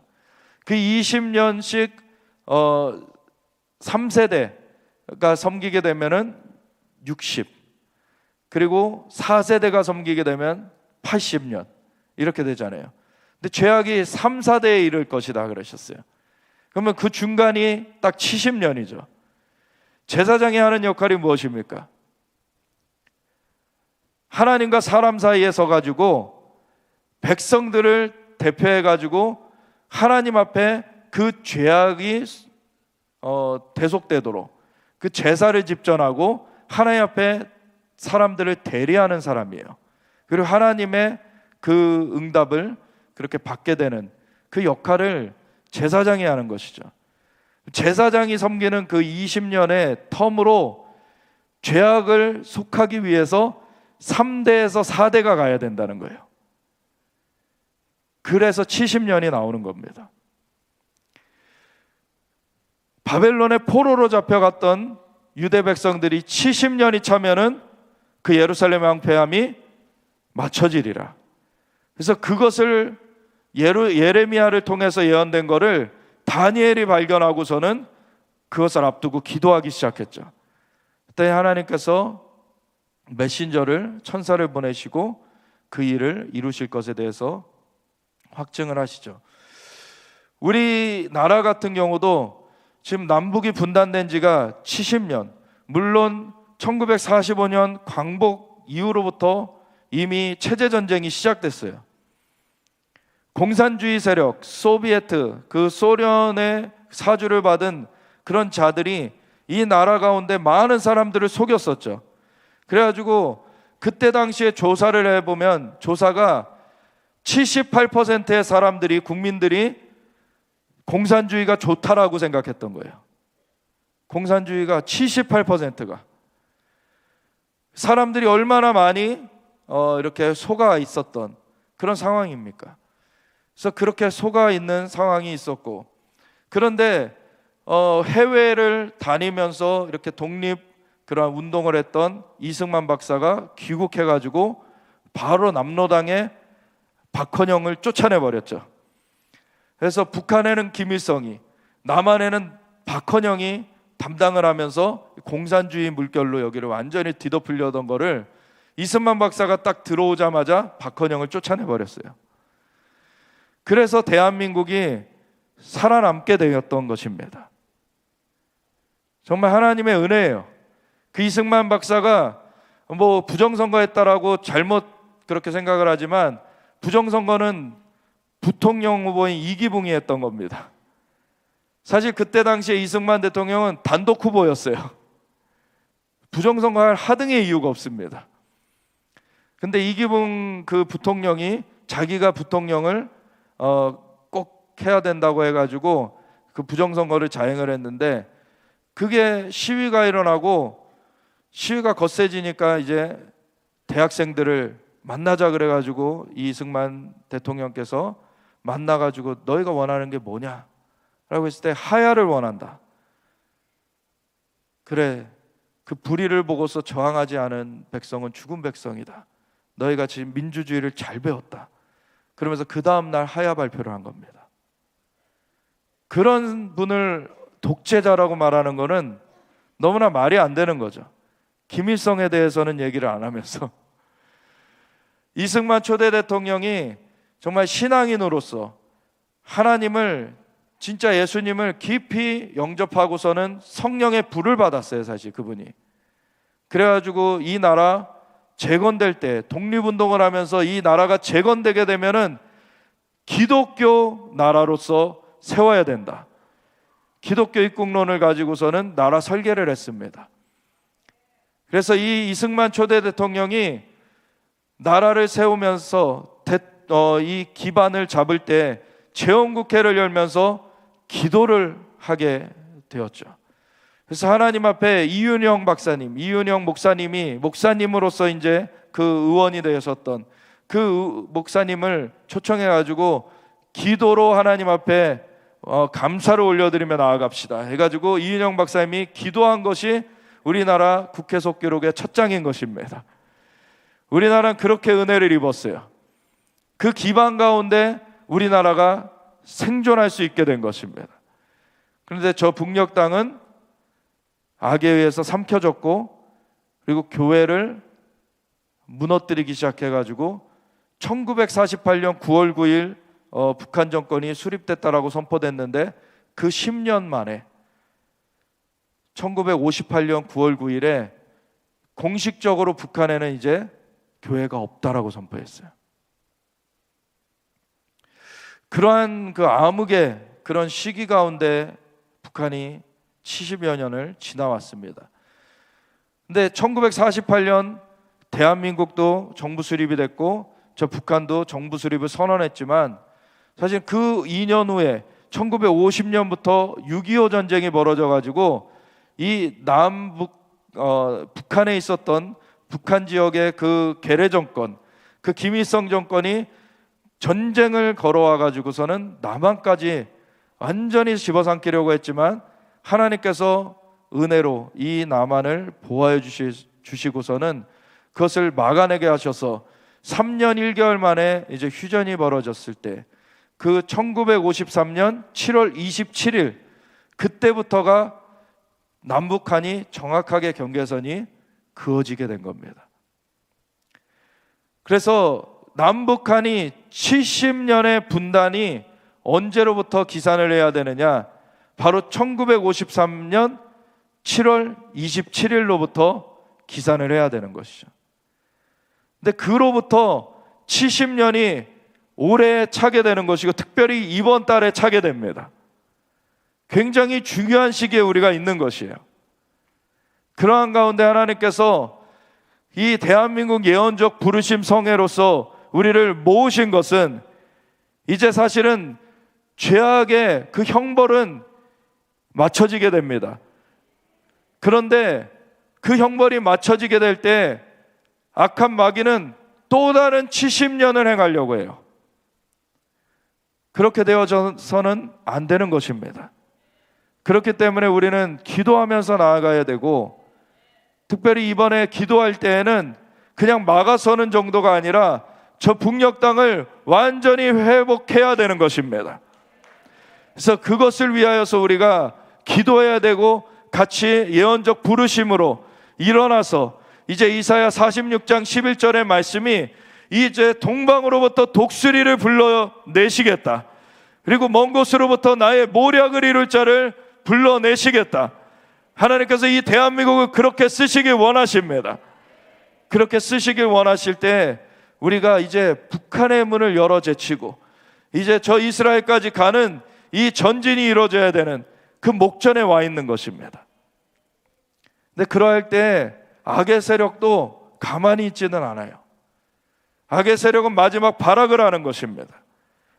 그 20년씩 3세대가 섬기게 되면은 60, 그리고 4세대가 섬기게 되면 80년 이렇게 되잖아요. 근데 죄악이 3, 4대에 이를 것이다 그러셨어요. 그러면 그 중간이 딱 70년이죠. 제사장이 하는 역할이 무엇입니까? 하나님과 사람 사이에 서가지고 백성들을 대표해가지고 하나님 앞에 그 죄악이 대속되도록 그 제사를 집전하고 하나님 앞에 사람들을 대리하는 사람이에요. 그리고 하나님의 그 응답을 그렇게 받게 되는 그 역할을 제사장이 하는 것이죠. 제사장이 섬기는 그 20년의 텀으로 죄악을 속하기 위해서 3대에서 4대가 가야 된다는 거예요. 그래서 70년이 나오는 겁니다. 바벨론의 포로로 잡혀갔던 유대 백성들이 70년이 차면은 그 예루살렘 황폐함이 맞춰지리라. 그래서 그것을 예레미야를 통해서 예언된 거를 다니엘이 발견하고서는 그것을 앞두고 기도하기 시작했죠. 그때 하나님께서 메신저를 천사를 보내시고 그 일을 이루실 것에 대해서 확증을 하시죠. 우리나라 같은 경우도 지금 남북이 분단된 지가 70년, 물론 1945년 광복 이후로부터 이미 체제전쟁이 시작됐어요. 공산주의 세력, 소비에트, 그 소련의 사주를 받은 그런 자들이 이 나라 가운데 많은 사람들을 속였었죠. 그래가지고 그때 당시에 조사를 해보면 조사가 78%의 사람들이, 국민들이 공산주의가 좋다라고 생각했던 거예요. 공산주의가 78%가. 사람들이 얼마나 많이 이렇게 속아 있었던 그런 상황입니까? 그래서 그렇게 속아 있는 상황이 있었고, 그런데 해외를 다니면서 이렇게 독립 그런 운동을 했던 이승만 박사가 귀국해가지고 바로 남로당에 박헌영을 쫓아내버렸죠. 그래서 북한에는 김일성이, 남한에는 박헌영이 담당을 하면서 공산주의 물결로 여기를 완전히 뒤덮으려던 거를 이승만 박사가 딱 들어오자마자 박헌영을 쫓아내버렸어요. 그래서 대한민국이 살아남게 되었던 것입니다. 정말 하나님의 은혜예요. 그 이승만 박사가 뭐 부정선거했다라고 잘못 그렇게 생각을 하지만, 부정선거는 부통령 후보인 이기붕이 했던 겁니다. 사실 그때 당시에 이승만 대통령은 단독 후보였어요. 부정선거할 하등의 이유가 없습니다. 근데 이기붕 그 부통령이 자기가 부통령을 꼭 해야 된다고 해가지고 그 부정선거를 자행을 했는데, 그게 시위가 일어나고 시위가 거세지니까 이제 대학생들을 만나자 그래가지고 이승만 대통령께서 만나가지고 너희가 원하는 게 뭐냐 라고 했을 때 하야를 원한다. 그래, 그 불의를 보고서 저항하지 않은 백성은 죽은 백성이다. 너희가 지금 민주주의를 잘 배웠다. 그러면서 그 다음날 하야 발표를 한 겁니다. 그런 분을 독재자라고 말하는 거는 너무나 말이 안 되는 거죠. 김일성에 대해서는 얘기를 안 하면서 이승만 초대 대통령이 정말 신앙인으로서 하나님을, 진짜 예수님을 깊이 영접하고서는 성령의 불을 받았어요. 사실 그분이. 그래가지고 이 나라 재건될 때, 독립운동을 하면서 이 나라가 재건되게 되면은 기독교 나라로서 세워야 된다. 기독교 입국론을 가지고서는 나라 설계를 했습니다. 그래서 이 이승만 초대 대통령이 나라를 세우면서 이 기반을 잡을 때 재헌국회를 열면서 기도를 하게 되었죠. 그래서 하나님 앞에 이윤영 목사님이 목사님으로서 이제 그 의원이 되셨던 그 목사님을 초청해 가지고 기도로 하나님 앞에 감사를 올려드리며 나아갑시다 해가지고 이윤영 박사님이 기도한 것이 우리나라 국회 속기록의 첫 장인 것입니다. 우리나라는 그렇게 은혜를 입었어요. 그 기반 가운데 우리나라가 생존할 수 있게 된 것입니다. 그런데 저 북녘 땅은 악에 의해서 삼켜졌고, 그리고 교회를 무너뜨리기 시작해가지고 1948년 9월 9일 북한 정권이 수립됐다라고 선포됐는데, 그 10년 만에 1958년 9월 9일에 공식적으로 북한에는 이제 교회가 없다라고 선포했어요. 그러한 그 암흑의 그런 시기 가운데 북한이 70여 년을 지나왔습니다. 근데 1948년 대한민국도 정부 수립이 됐고 저 북한도 정부 수립을 선언했지만 사실 그 2년 후에 1950년부터 6.25 전쟁이 벌어져 가지고 이 북한에 있었던 북한 지역의 그 괴뢰 정권, 그 김일성 정권이 전쟁을 걸어와 가지고서는 남한까지 완전히 집어삼키려고 했지만 하나님께서 은혜로 이 남한을 보호해 주시고서는 그것을 막아내게 하셔서 3년 1개월 만에 이제 휴전이 벌어졌을 때 그 1953년 7월 27일 그때부터가 남북한이 정확하게 경계선이 그어지게 된 겁니다. 그래서 남북한이 70년의 분단이 언제로부터 기산을 해야 되느냐? 바로 1953년 7월 27일로부터 기산을 해야 되는 것이죠. 근데 그로부터 70년이 올해 차게 되는 것이고 특별히 이번 달에 차게 됩니다. 굉장히 중요한 시기에 우리가 있는 것이에요. 그러한 가운데 하나님께서 이 대한민국 예언적 부르심 성회로서 우리를 모으신 것은 이제 사실은 죄악의 그 형벌은 맞춰지게 됩니다. 그런데 그 형벌이 맞춰지게 될 때 악한 마귀는 또 다른 70년을 행하려고 해요. 그렇게 되어져서는 안 되는 것입니다. 그렇기 때문에 우리는 기도하면서 나아가야 되고 특별히 이번에 기도할 때에는 그냥 막아서는 정도가 아니라 저 북녘 땅을 완전히 회복해야 되는 것입니다. 그래서 그것을 위하여서 우리가 기도해야 되고 같이 예언적 부르심으로 일어나서 이제 이사야 46장 11절의 말씀이 이제 동방으로부터 독수리를 불러내시겠다. 그리고 먼 곳으로부터 나의 모략을 이룰 자를 불러내시겠다. 하나님께서 이 대한민국을 그렇게 쓰시길 원하십니다. 그렇게 쓰시길 원하실 때 우리가 이제 북한의 문을 열어 제치고 이제 저 이스라엘까지 가는 이 전진이 이루어져야 되는 그 목전에 와 있는 것입니다. 근데 그러할 때 악의 세력도 가만히 있지는 않아요. 악의 세력은 마지막 발악을 하는 것입니다.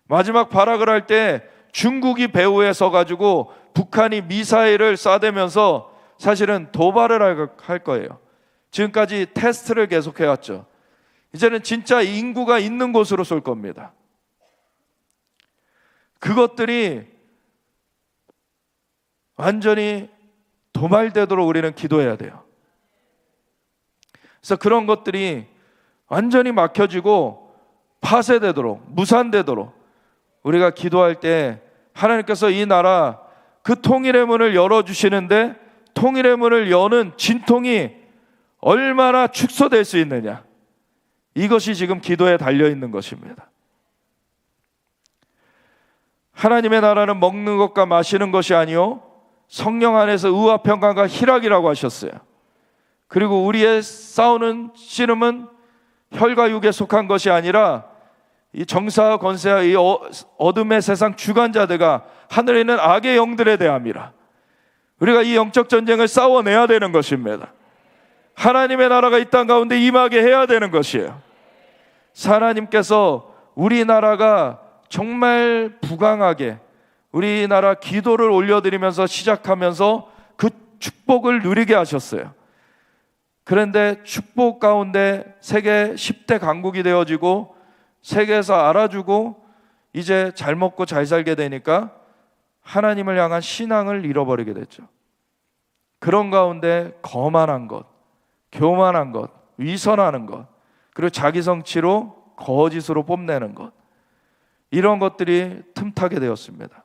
마지막 발악을 할 때 중국이 배후에 서가지고 북한이 미사일을 쏴대면서 사실은 도발을 할 거예요. 지금까지 테스트를 계속해왔죠. 이제는 진짜 인구가 있는 곳으로 쏠 겁니다. 그것들이 완전히 도말되도록 우리는 기도해야 돼요. 그래서 그런 것들이 완전히 막혀지고 파쇄되도록, 무산되도록 우리가 기도할 때 하나님께서 이 나라 그 통일의 문을 열어주시는데 통일의 문을 여는 진통이 얼마나 축소될 수 있느냐, 이것이 지금 기도에 달려있는 것입니다. 하나님의 나라는 먹는 것과 마시는 것이 아니요 성령 안에서 의와 평강과 희락이라고 하셨어요. 그리고 우리의 싸우는 씨름은 혈과 육에 속한 것이 아니라 이 정사와 권세와 이 어둠의 세상 주관자들과 하늘에 있는 악의 영들에 대함이라. 우리가 이 영적 전쟁을 싸워내야 되는 것입니다. 하나님의 나라가 이 땅 가운데 임하게 해야 되는 것이에요. 하나님께서 우리나라가 정말 부강하게 우리나라 기도를 올려드리면서 시작하면서 그 축복을 누리게 하셨어요. 그런데 축복 가운데 세계 10대 강국이 되어지고 세계에서 알아주고 이제 잘 먹고 잘 살게 되니까 하나님을 향한 신앙을 잃어버리게 됐죠. 그런 가운데 거만한 것, 교만한 것, 위선하는 것, 그리고 자기 성취로 거짓으로 뽐내는 것, 이런 것들이 틈타게 되었습니다.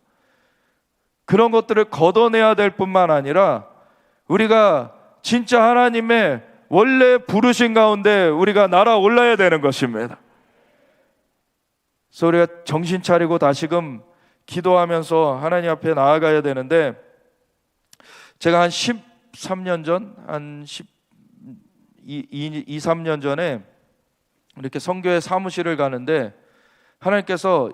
그런 것들을 걷어내야 될 뿐만 아니라 우리가 진짜 하나님의 원래 부르신 가운데 우리가 날아올라야 되는 것입니다. 그래서 우리가 정신 차리고 다시금 기도하면서 하나님 앞에 나아가야 되는데, 제가 한 13년 전, 한 3년 전에 이렇게 선교회 사무실을 가는데 하나님께서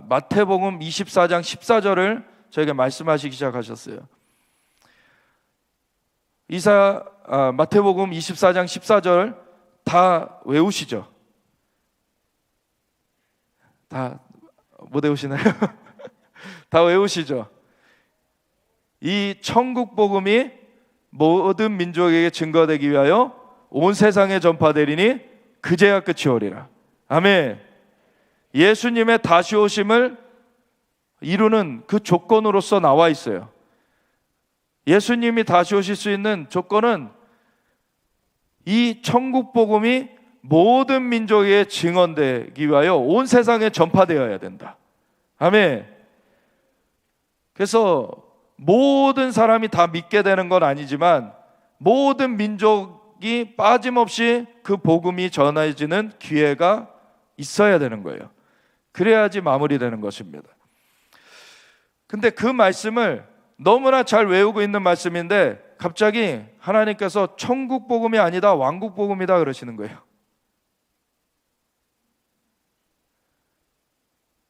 마태복음 24장 14절을 저에게 말씀하시기 시작하셨어요. 마태복음 24장 14절 다 외우시죠? 다 못 외우시나요? 다 외우시죠? 이 천국 복음이 모든 민족에게 증거되기 위하여 온 세상에 전파되리니 그제야 끝이 오리라. 아멘. 예수님의 다시 오심을 이루는 그 조건으로서 나와 있어요. 예수님이 다시 오실 수 있는 조건은 이 천국 복음이 모든 민족에 증언되기 위하여 온 세상에 전파되어야 된다. 아멘. 그래서 모든 사람이 다 믿게 되는 건 아니지만 모든 민족이 빠짐없이 그 복음이 전해지는 기회가 있어야 되는 거예요. 그래야지 마무리되는 것입니다. 근데 그 말씀을 너무나 잘 외우고 있는 말씀인데 갑자기 하나님께서 천국 복음이 아니다 왕국 복음이다 그러시는 거예요.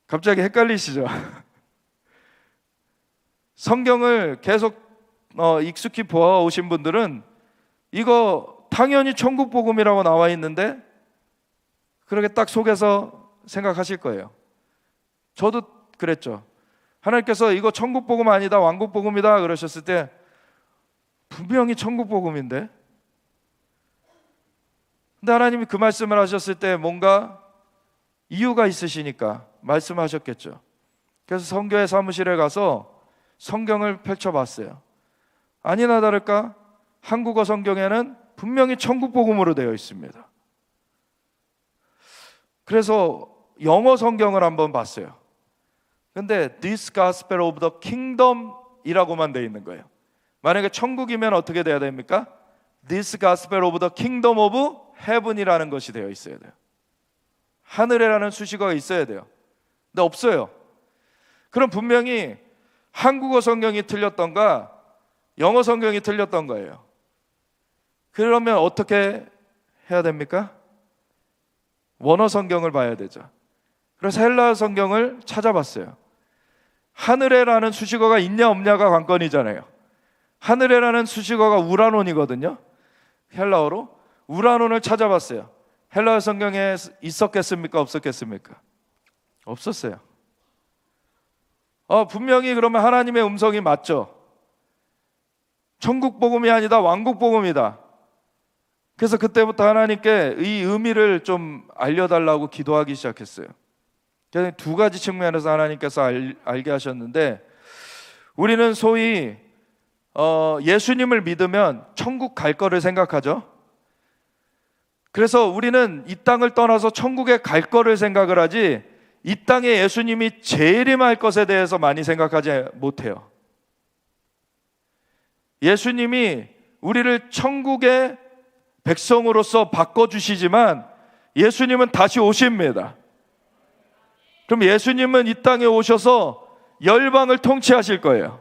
갑자기 헷갈리시죠? 성경을 계속 익숙히 보아오신 분들은 이거 당연히 천국 복음이라고 나와 있는데 그렇게 딱 속에서 생각하실 거예요. 저도 그랬죠. 하나님께서 이거 천국 복음 아니다 왕국 복음이다 그러셨을 때 분명히 천국 복음인데, 근데 하나님이 그 말씀을 하셨을 때 뭔가 이유가 있으시니까 말씀하셨겠죠. 그래서 선교회 사무실에 가서 성경을 펼쳐봤어요. 아니나 다를까 한국어 성경에는 분명히 천국 복음으로 되어 있습니다. 그래서 영어 성경을 한번 봤어요. 근데 This Gospel of the Kingdom 이라고만 되어 있는 거예요. 만약에 천국이면 어떻게 돼야 됩니까? This Gospel of the Kingdom of Heaven이라는 것이 되어 있어야 돼요. 하늘에라는 수식어가 있어야 돼요. 근데 없어요. 그럼 분명히 한국어 성경이 틀렸던가 영어 성경이 틀렸던 거예요. 그러면 어떻게 해야 됩니까? 원어 성경을 봐야 되죠. 그래서 헬라어 성경을 찾아봤어요. 하늘에라는 수식어가 있냐 없냐가 관건이잖아요. 하늘에라는 수식어가 우라논이거든요. 헬라어로 우라논을 찾아봤어요. 헬라어 성경에 있었겠습니까? 없었겠습니까? 없었어요. 분명히 그러면 하나님의 음성이 맞죠. 천국 복음이 아니다 왕국 복음이다. 그래서 그때부터 하나님께 이 의미를 좀 알려달라고 기도하기 시작했어요. 두 가지 측면에서 하나님께서 알게 하셨는데, 우리는 소위 예수님을 믿으면 천국 갈 거를 생각하죠. 그래서 우리는 이 땅을 떠나서 천국에 갈 거를 생각을 하지 이 땅에 예수님이 재림할 것에 대해서 많이 생각하지 못해요. 예수님이 우리를 천국의 백성으로서 바꿔주시지만 예수님은 다시 오십니다. 그럼 예수님은 이 땅에 오셔서 열방을 통치하실 거예요.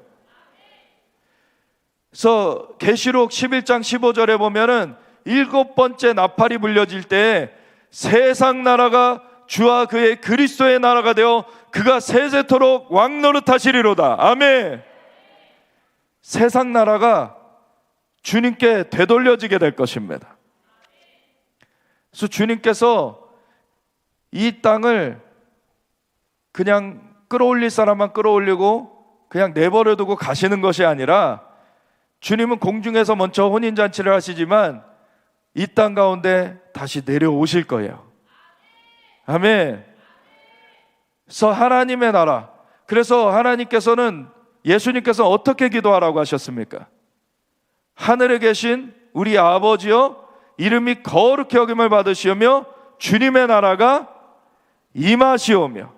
그래서 계시록 11장 15절에 보면은 7번째 나팔이 불려질 때 세상 나라가 주와 그의 그리스도의 나라가 되어 그가 세세토록 왕노릇하시리로다. 아멘. 세상 나라가 주님께 되돌려지게 될 것입니다. 그래서 주님께서 이 땅을 그냥 끌어올릴 사람만 끌어올리고 그냥 내버려 두고 가시는 것이 아니라 주님은 공중에서 먼저 혼인잔치를 하시지만 이 땅 가운데 다시 내려오실 거예요. 아멘. 그래서 하나님의 나라, 그래서 예수님께서 어떻게 기도하라고 하셨습니까? 하늘에 계신 우리 아버지여 이름이 거룩히 여김을 받으시오며 주님의 나라가 임하시오며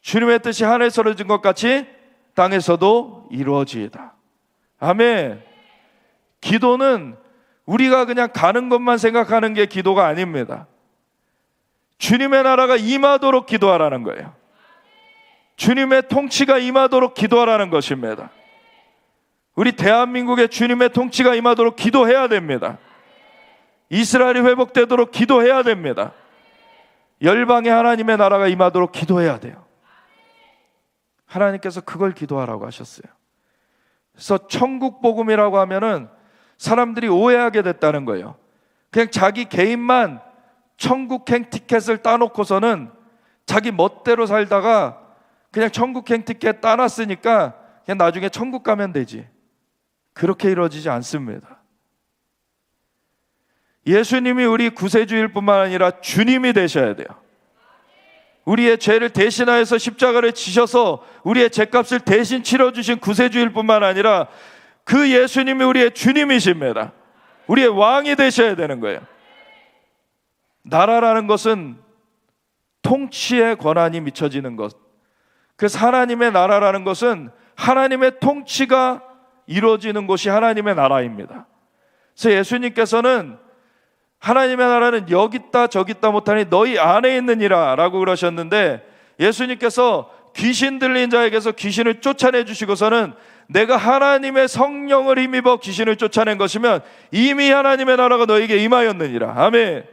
주님의 뜻이 하늘에서 이루어진 것 같이 땅에서도 이루어지이다. 아멘. 기도는 우리가 그냥 가는 것만 생각하는 게 기도가 아닙니다. 주님의 나라가 임하도록 기도하라는 거예요. 주님의 통치가 임하도록 기도하라는 것입니다. 우리 대한민국에 주님의 통치가 임하도록 기도해야 됩니다. 이스라엘이 회복되도록 기도해야 됩니다. 열방에 하나님의 나라가 임하도록 기도해야 돼요. 하나님께서 그걸 기도하라고 하셨어요. 그래서 천국 복음이라고 하면은 사람들이 오해하게 됐다는 거예요. 그냥 자기 개인만 천국행 티켓을 따놓고서는 자기 멋대로 살다가 그냥 천국행 티켓 따놨으니까 그냥 나중에 천국 가면 되지. 그렇게 이루어지지 않습니다. 예수님이 우리 구세주일 뿐만 아니라 주님이 되셔야 돼요. 우리의 죄를 대신하여서 십자가를 지셔서 우리의 죄값을 대신 치러주신 구세주일 뿐만 아니라 그 예수님이 우리의 주님이십니다. 우리의 왕이 되셔야 되는 거예요. 나라라는 것은 통치의 권한이 미쳐지는 것. 그래서 하나님의 나라라는 것은 하나님의 통치가 이루어지는 곳이 하나님의 나라입니다. 그래서 예수님께서는 하나님의 나라는 여기 있다 저기 있다 못하니 너희 안에 있느니라 라고 그러셨는데, 예수님께서 귀신 들린 자에게서 귀신을 쫓아내 주시고서는 내가 하나님의 성령을 힘입어 귀신을 쫓아낸 것이면 이미 하나님의 나라가 너에게 임하였느니라. 아멘.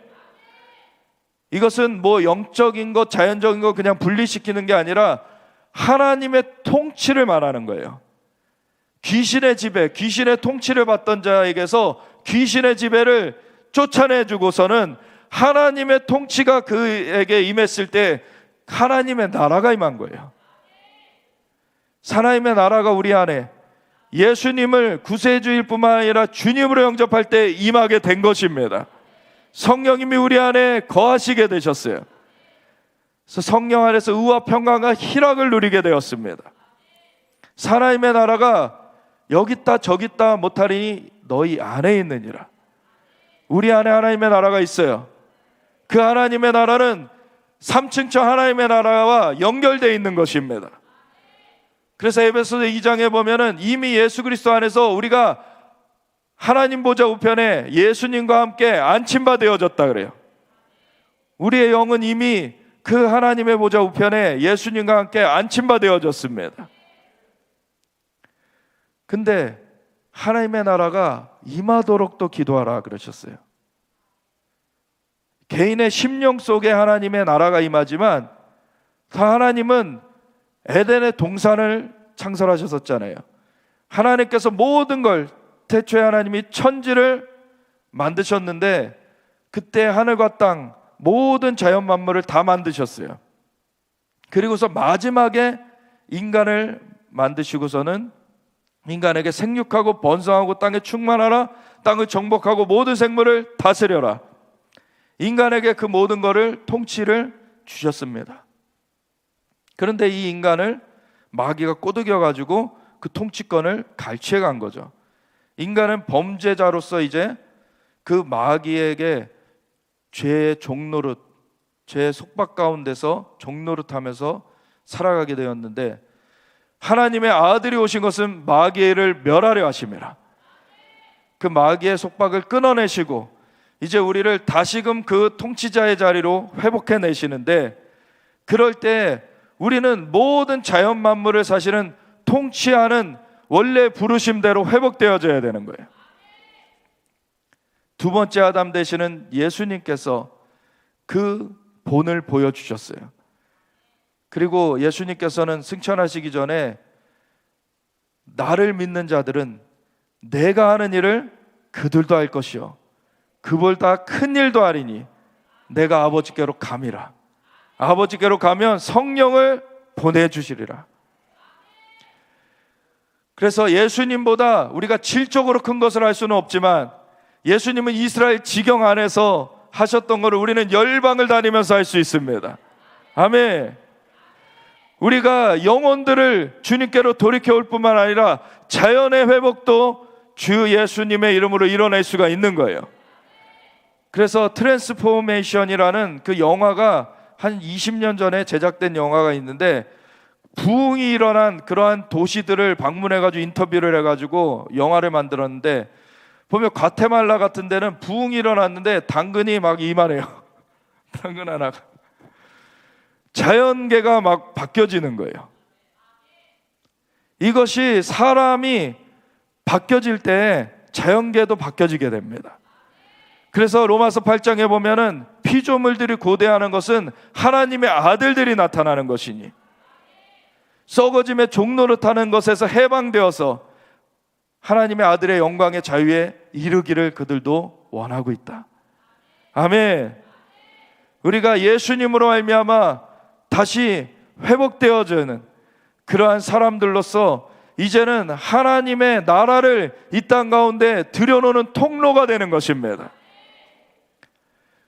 이것은 뭐 영적인 것 자연적인 것 그냥 분리시키는 게 아니라 하나님의 통치를 말하는 거예요. 귀신의 지배, 귀신의 통치를 받던 자에게서 귀신의 지배를 쫓아내주고서는 하나님의 통치가 그에게 임했을 때 하나님의 나라가 임한 거예요. 하나님의 나라가 우리 안에 예수님을 구세주일 뿐만 아니라 주님으로 영접할 때 임하게 된 것입니다. 성령님이 우리 안에 거하시게 되셨어요. 그래서 성령 안에서 의와 평강과 희락을 누리게 되었습니다. 하나님의 나라가 여기 있다 저기 있다 못하리니 너희 안에 있느니라. 우리 안에 하나님의 나라가 있어요. 그 하나님의 나라는 3층처 하나님의 나라와 연결되어 있는 것입니다. 그래서 에베소서 2장에 보면은 이미 예수 그리스도 안에서 우리가 하나님 보좌 우편에 예수님과 함께 안침바 되어졌다 그래요. 우리의 영은 이미 그 하나님의 보좌 우편에 예수님과 함께 안침바 되어졌습니다. 근데 하나님의 나라가 임하도록 또 기도하라 그러셨어요. 개인의 심령 속에 하나님의 나라가 임하지만 하나님은 에덴의 동산을 창설하셨었잖아요. 하나님께서 모든 걸, 태초에 하나님이 천지를 만드셨는데 그때 하늘과 땅 모든 자연 만물을 다 만드셨어요. 그리고서 마지막에 인간을 만드시고서는 인간에게 생육하고 번성하고 땅에 충만하라, 땅을 정복하고 모든 생물을 다스려라. 인간에게 그 모든 것을 통치를 주셨습니다. 그런데 이 인간을 마귀가 꼬드겨가지고 그 통치권을 갈취해 간 거죠. 인간은 범죄자로서 이제 그 마귀에게 죄의 종노릇, 죄의 속박 가운데서 종노릇하면서 살아가게 되었는데, 하나님의 아들이 오신 것은 마귀를 멸하려 하심이라. 그 마귀의 속박을 끊어내시고 이제 우리를 다시금 그 통치자의 자리로 회복해내시는데, 그럴 때 우리는 모든 자연 만물을 사실은 통치하는 원래 부르심대로 회복되어져야 되는 거예요. 두 번째 아담 되시는 예수님께서 그 본을 보여주셨어요. 그리고 예수님께서는 승천하시기 전에 나를 믿는 자들은 내가 하는 일을 그들도 할 것이요 그보다 큰 일도 하리니 내가 아버지께로 감이라. 아버지께로 가면 성령을 보내주시리라. 그래서 예수님보다 우리가 질적으로 큰 것을 할 수는 없지만 예수님은 이스라엘 지경 안에서 하셨던 것을 우리는 열방을 다니면서 할 수 있습니다. 아멘. 우리가 영혼들을 주님께로 돌이켜 올 뿐만 아니라 자연의 회복도 주 예수님의 이름으로 이뤄낼 수가 있는 거예요. 그래서 트랜스포메이션이라는 그 영화가 한 20년 전에 제작된 영화가 있는데, 부흥이 일어난 그러한 도시들을 방문해가지고 인터뷰를 해가지고 영화를 만들었는데, 보면 과테말라 같은 데는 부흥이 일어났는데 당근이 막 이만해요. 당근 하나가. 자연계가 막 바뀌어지는 거예요. 이것이 사람이 바뀌어질 때 자연계도 바뀌어지게 됩니다. 그래서 로마서 8장에 보면은 피조물들이 고대하는 것은 하나님의 아들들이 나타나는 것이니 썩어짐의 종노릇하는 것에서 해방되어서 하나님의 아들의 영광의 자유에 이르기를 그들도 원하고 있다. 아멘. 우리가 예수님으로 말미암아 다시 회복되어지는 그러한 사람들로서 이제는 하나님의 나라를 이 땅 가운데 들여놓는 통로가 되는 것입니다.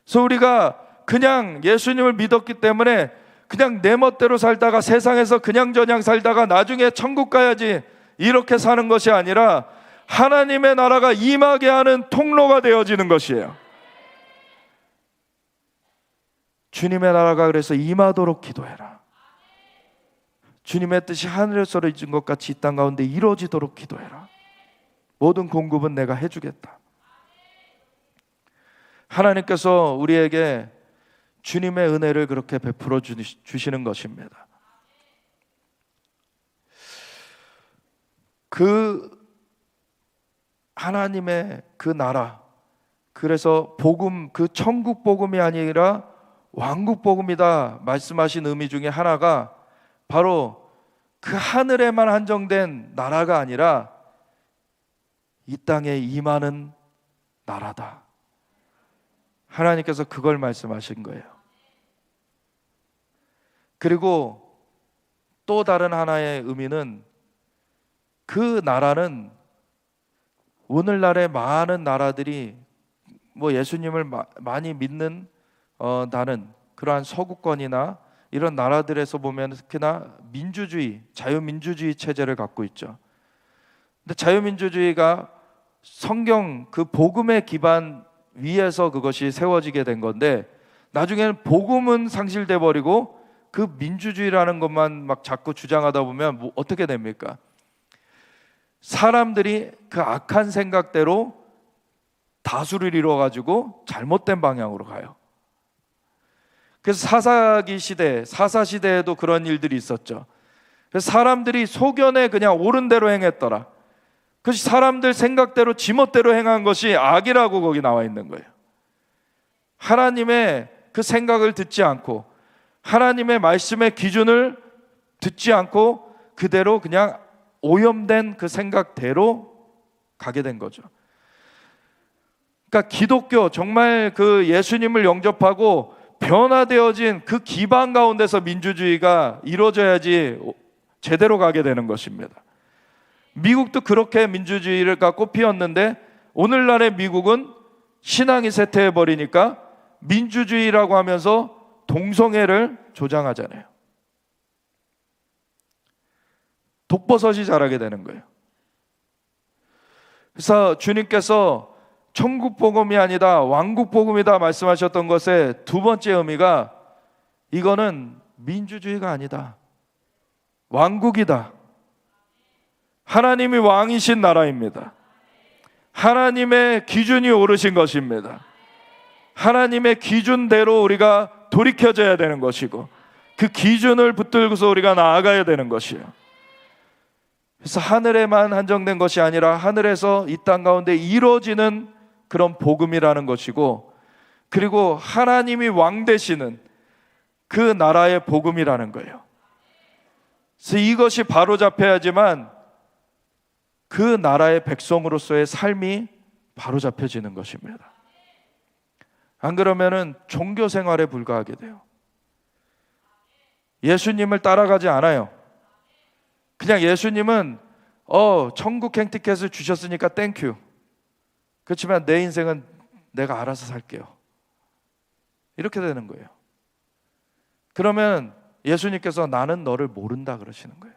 그래서 우리가 그냥 예수님을 믿었기 때문에 그냥 내 멋대로 살다가 세상에서 그냥저냥 살다가 나중에 천국 가야지 이렇게 사는 것이 아니라 하나님의 나라가 임하게 하는 통로가 되어지는 것이에요. 주님의 나라가 그래서 임하도록 기도해라. 주님의 뜻이 하늘에서 이루어진 것 같이 이 땅 가운데 이루어지도록 기도해라. 모든 공급은 내가 해주겠다. 하나님께서 우리에게 주님의 은혜를 그렇게 베풀어 주시는 것입니다. 그 하나님의 그 나라, 그래서 복음, 그 천국 복음이 아니라 왕국 복음이다 말씀하신 의미 중에 하나가 바로 그 하늘에만 한정된 나라가 아니라 이 땅에 임하는 나라다. 하나님께서 그걸 말씀하신 거예요. 그리고 또 다른 하나의 의미는 그 나라는 오늘날의 많은 나라들이 뭐 예수님을 많이 믿는 나는 그러한 서구권이나 이런 나라들에서 보면 특히나 민주주의, 자유민주주의 체제를 갖고 있죠. 근데 자유민주주의가 성경 그 복음의 기반 위에서 그것이 세워지게 된 건데 나중에는 복음은 상실돼 버리고 그 민주주의라는 것만 막 자꾸 주장하다 보면 뭐 어떻게 됩니까? 사람들이 그 악한 생각대로 다수를 이루어가지고 잘못된 방향으로 가요. 그래서 사사기 시대, 사사시대에도 그런 일들이 있었죠. 그래서 사람들이 소견에 그냥 옳은 대로 행했더라. 그것이 사람들 생각대로 지멋대로 행한 것이 악이라고 거기 나와 있는 거예요. 하나님의 그 생각을 듣지 않고 하나님의 말씀의 기준을 듣지 않고 그대로 그냥 오염된 그 생각대로 가게 된 거죠. 그러니까 기독교, 정말 그 예수님을 영접하고 변화되어진 그 기반 가운데서 민주주의가 이루어져야지 제대로 가게 되는 것입니다. 미국도 그렇게 민주주의를 갖고 피웠는데 오늘날의 미국은 신앙이 쇠퇴해버리니까 민주주의라고 하면서 동성애를 조장하잖아요. 독버섯이 자라게 되는 거예요. 그래서 주님께서 천국 복음이 아니다 왕국 복음이다 말씀하셨던 것의 두 번째 의미가 이거는 민주주의가 아니다, 왕국이다. 하나님이 왕이신 나라입니다. 하나님의 기준이 오르신 것입니다. 하나님의 기준대로 우리가 돌이켜져야 되는 것이고 그 기준을 붙들고서 우리가 나아가야 되는 것이에요. 그래서 하늘에만 한정된 것이 아니라 하늘에서 이 땅 가운데 이루어지는 그런 복음이라는 것이고, 그리고 하나님이 왕 되시는 그 나라의 복음이라는 거예요. 그래서 이것이 바로잡혀야지만 그 나라의 백성으로서의 삶이 바로잡혀지는 것입니다. 안 그러면은 종교 생활에 불과하게 돼요. 예수님을 따라가지 않아요. 그냥 예수님은 천국 행티켓을 주셨으니까 땡큐. 그렇지만 내 인생은 내가 알아서 살게요. 이렇게 되는 거예요. 그러면 예수님께서 나는 너를 모른다 그러시는 거예요.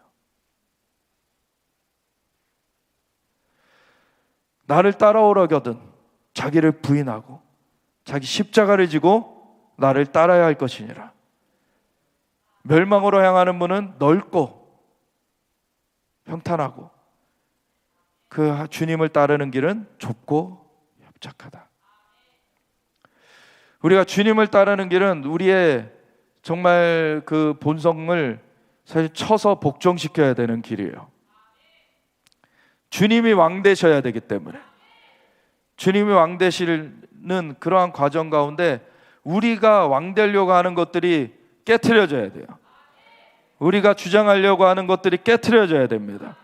나를 따라오려거든 자기를 부인하고 자기 십자가를 지고 나를 따라야 할 것이니라. 멸망으로 향하는 문은 넓고 평탄하고 그 주님을 따르는 길은 좁고 협착하다. 우리가 주님을 따르는 길은 우리의 정말 그 본성을 사실 쳐서 복종시켜야 되는 길이에요. 주님이 왕 되셔야 되기 때문에, 주님이 왕 되시는 그러한 과정 가운데 우리가 왕 되려고 하는 것들이 깨트려져야 돼요. 우리가 주장하려고 하는 것들이 깨트려져야 됩니다.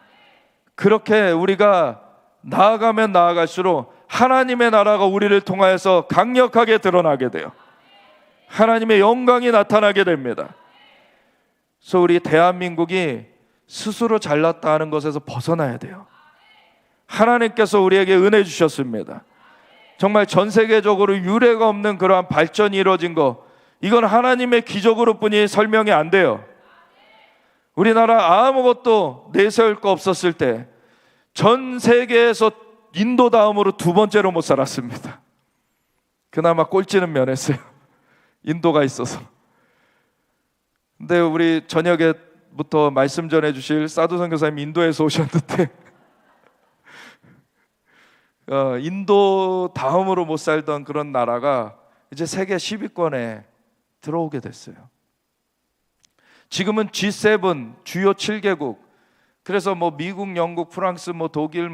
그렇게 우리가 나아가면 나아갈수록 하나님의 나라가 우리를 통하여서 강력하게 드러나게 돼요. 하나님의 영광이 나타나게 됩니다. 그래서 우리 대한민국이 스스로 잘났다 하는 것에서 벗어나야 돼요. 하나님께서 우리에게 은혜 주셨습니다. 정말 전 세계적으로 유례가 없는 그러한 발전이 이루어진 거, 이건 하나님의 기적으로 뿐이 설명이 안 돼요. 우리나라 아무것도 내세울 거 없었을 때 전 세계에서 인도 다음으로 두 번째로 못 살았습니다. 그나마 꼴찌는 면했어요. 인도가 있어서. 근데 우리 저녁에부터 말씀 전해주실 사두 선교사님 인도에서 오셨는데 인도 다음으로 못 살던 그런 나라가 이제 세계 10위권에 들어오게 됐어요. 지금은 G7 주요 7개국, 그래서 뭐 미국, 영국, 프랑스, 뭐 독일,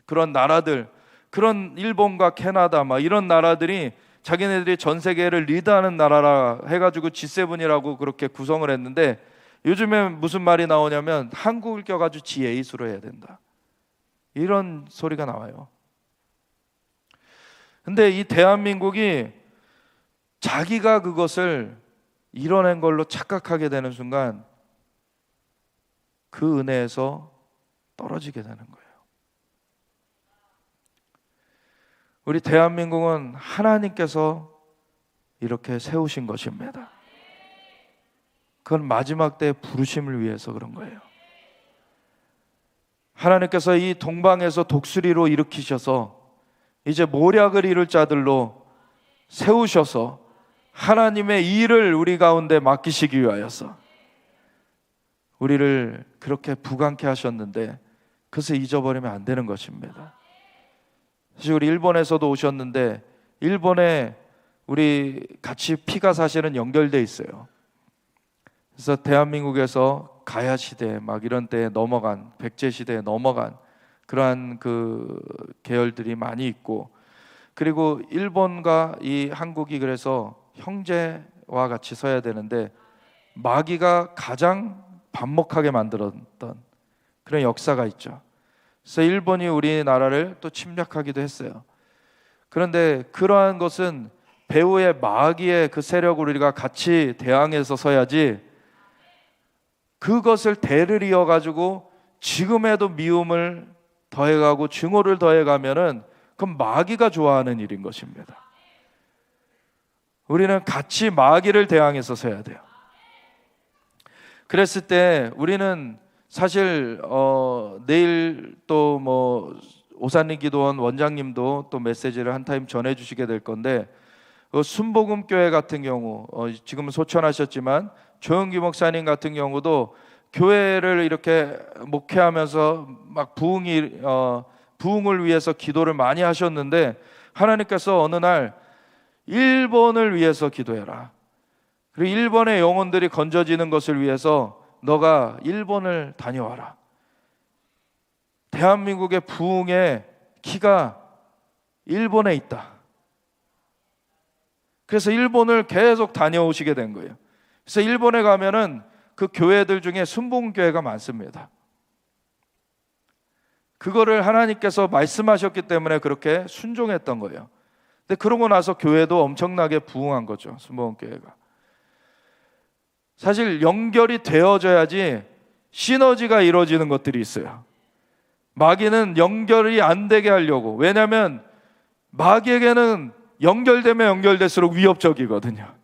그런 나라들, 그런 일본과 캐나다 막 이런 나라들이 자기네들이 전 세계를 리드하는 나라라 해가지고 G7이라고 그렇게 구성을 했는데, 요즘에 무슨 말이 나오냐면 한국을 껴가지고 G8으로 해야 된다, 이런 소리가 나와요. 근데 이 대한민국이 자기가 그것을 이뤄낸 걸로 착각하게 되는 순간 그 은혜에서 떨어지게 되는 거예요. 우리 대한민국은 하나님께서 이렇게 세우신 것입니다. 그건 마지막 때의 부르심을 위해서 그런 거예요. 하나님께서 이 동방에서 독수리로 일으키셔서 이제 모략을 이룰 자들로 세우셔서 하나님의 일을 우리 가운데 맡기시기 위하여서 우리를 그렇게 부강케 하셨는데 그것을 잊어버리면 안 되는 것입니다. 사실 우리 일본에서도 오셨는데 일본에 우리 같이 피가 사실은 연결돼 있어요. 그래서 대한민국에서 가야 시대 막 이런 때에 넘어간, 백제 시대에 넘어간 그러한 그 계열들이 많이 있고, 그리고 일본과 이 한국이 그래서 형제와 같이 서야 되는데 마귀가 가장 반목하게 만들었던 그런 역사가 있죠. 그래서 일본이 우리나라를 또 침략하기도 했어요. 그런데 그러한 것은 배후의 마귀의 그 세력으로 우리가 같이 대항해서 서야지, 그것을 대를 이어가지고 지금에도 미움을 더해가고 증오를 더해가면은 그건 마귀가 좋아하는 일인 것입니다. 우리는 같이 마귀를 대항해서 서야 돼요. 그랬을 때 우리는 사실 내일 또 뭐 오산리 기도원 원장님도 또 메시지를 한 타임 전해주시게 될 건데, 순복음교회 같은 경우 지금은 소천하셨지만 조영기 목사님 같은 경우도 교회를 이렇게 목회하면서 막 부흥을 위해서 기도를 많이 하셨는데, 하나님께서 어느 날 일본을 위해서 기도해라, 그리고 일본의 영혼들이 건져지는 것을 위해서 너가 일본을 다녀와라. 대한민국의 부흥의 키가 일본에 있다. 그래서 일본을 계속 다녀오시게 된 거예요. 그래서 일본에 가면은 그 교회들 중에 순복음교회가 많습니다. 그거를 하나님께서 말씀하셨기 때문에 그렇게 순종했던 거예요. 근데 그러고 나서 교회도 엄청나게 부흥한 거죠, 순복음교회가. 사실 연결이 되어져야지 시너지가 이루어지는 것들이 있어요. 마귀는 연결이 안 되게 하려고, 왜냐하면 마귀에게는 연결되면 연결될수록 위협적이거든요.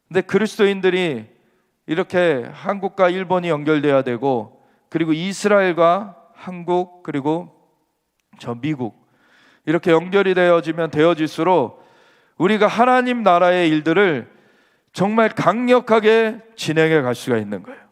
근데 그리스도인들이 이렇게 한국과 일본이 연결돼야 되고, 그리고 이스라엘과 한국, 그리고 저 미국, 이렇게 연결이 되어질수록 우리가 하나님 나라의 일들을 정말 강력하게 진행해 갈 수가 있는 거예요.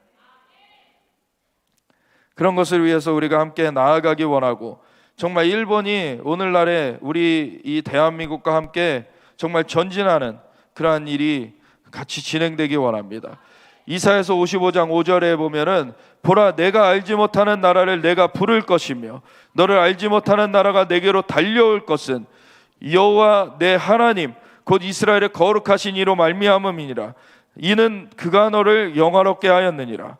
그런 것을 위해서 우리가 함께 나아가기 원하고, 정말 일본이 오늘날에 우리 이 대한민국과 함께 정말 전진하는 그러한 일이 같이 진행되기 원합니다. 이사야서 55장 5절에 보면은 보라 내가 알지 못하는 나라를 내가 부를 것이며 너를 알지 못하는 나라가 내게로 달려올 것은 여호와 내 하나님 곧 이스라엘의 거룩하신 이로 말미암음이니라. 이는 그가 너를 영화롭게 하였느니라.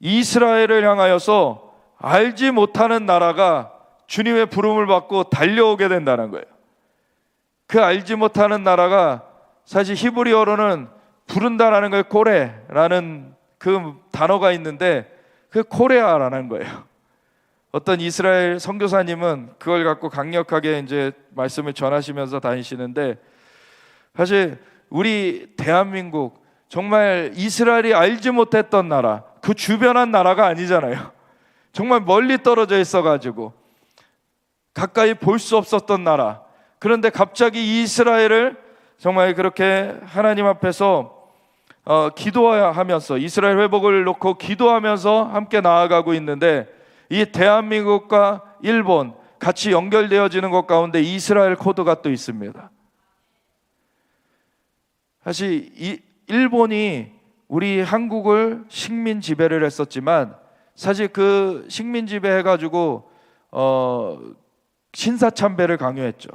이스라엘을 향하여서 알지 못하는 나라가 주님의 부름을 받고 달려오게 된다는 거예요. 그 알지 못하는 나라가 사실 히브리어로는 부른다라는 거예요. 코레라는 그 단어가 있는데 그 코레아라는 거예요. 어떤 이스라엘 선교사님은 그걸 갖고 강력하게 이제 말씀을 전하시면서 다니시는데, 사실 우리 대한민국 정말 이스라엘이 알지 못했던 나라, 그 주변한 나라가 아니잖아요. 정말 멀리 떨어져 있어가지고 가까이 볼 수 없었던 나라. 그런데 갑자기 이스라엘을 정말 그렇게 하나님 앞에서 기도하면서 이스라엘 회복을 놓고 기도하면서 함께 나아가고 있는데, 이 대한민국과 일본 같이 연결되어지는 것 가운데 이스라엘 코드가 또 있습니다. 사실 이 일본이 우리 한국을 식민 지배를 했었지만, 사실 그 식민 지배해가지고 신사참배를 강요했죠.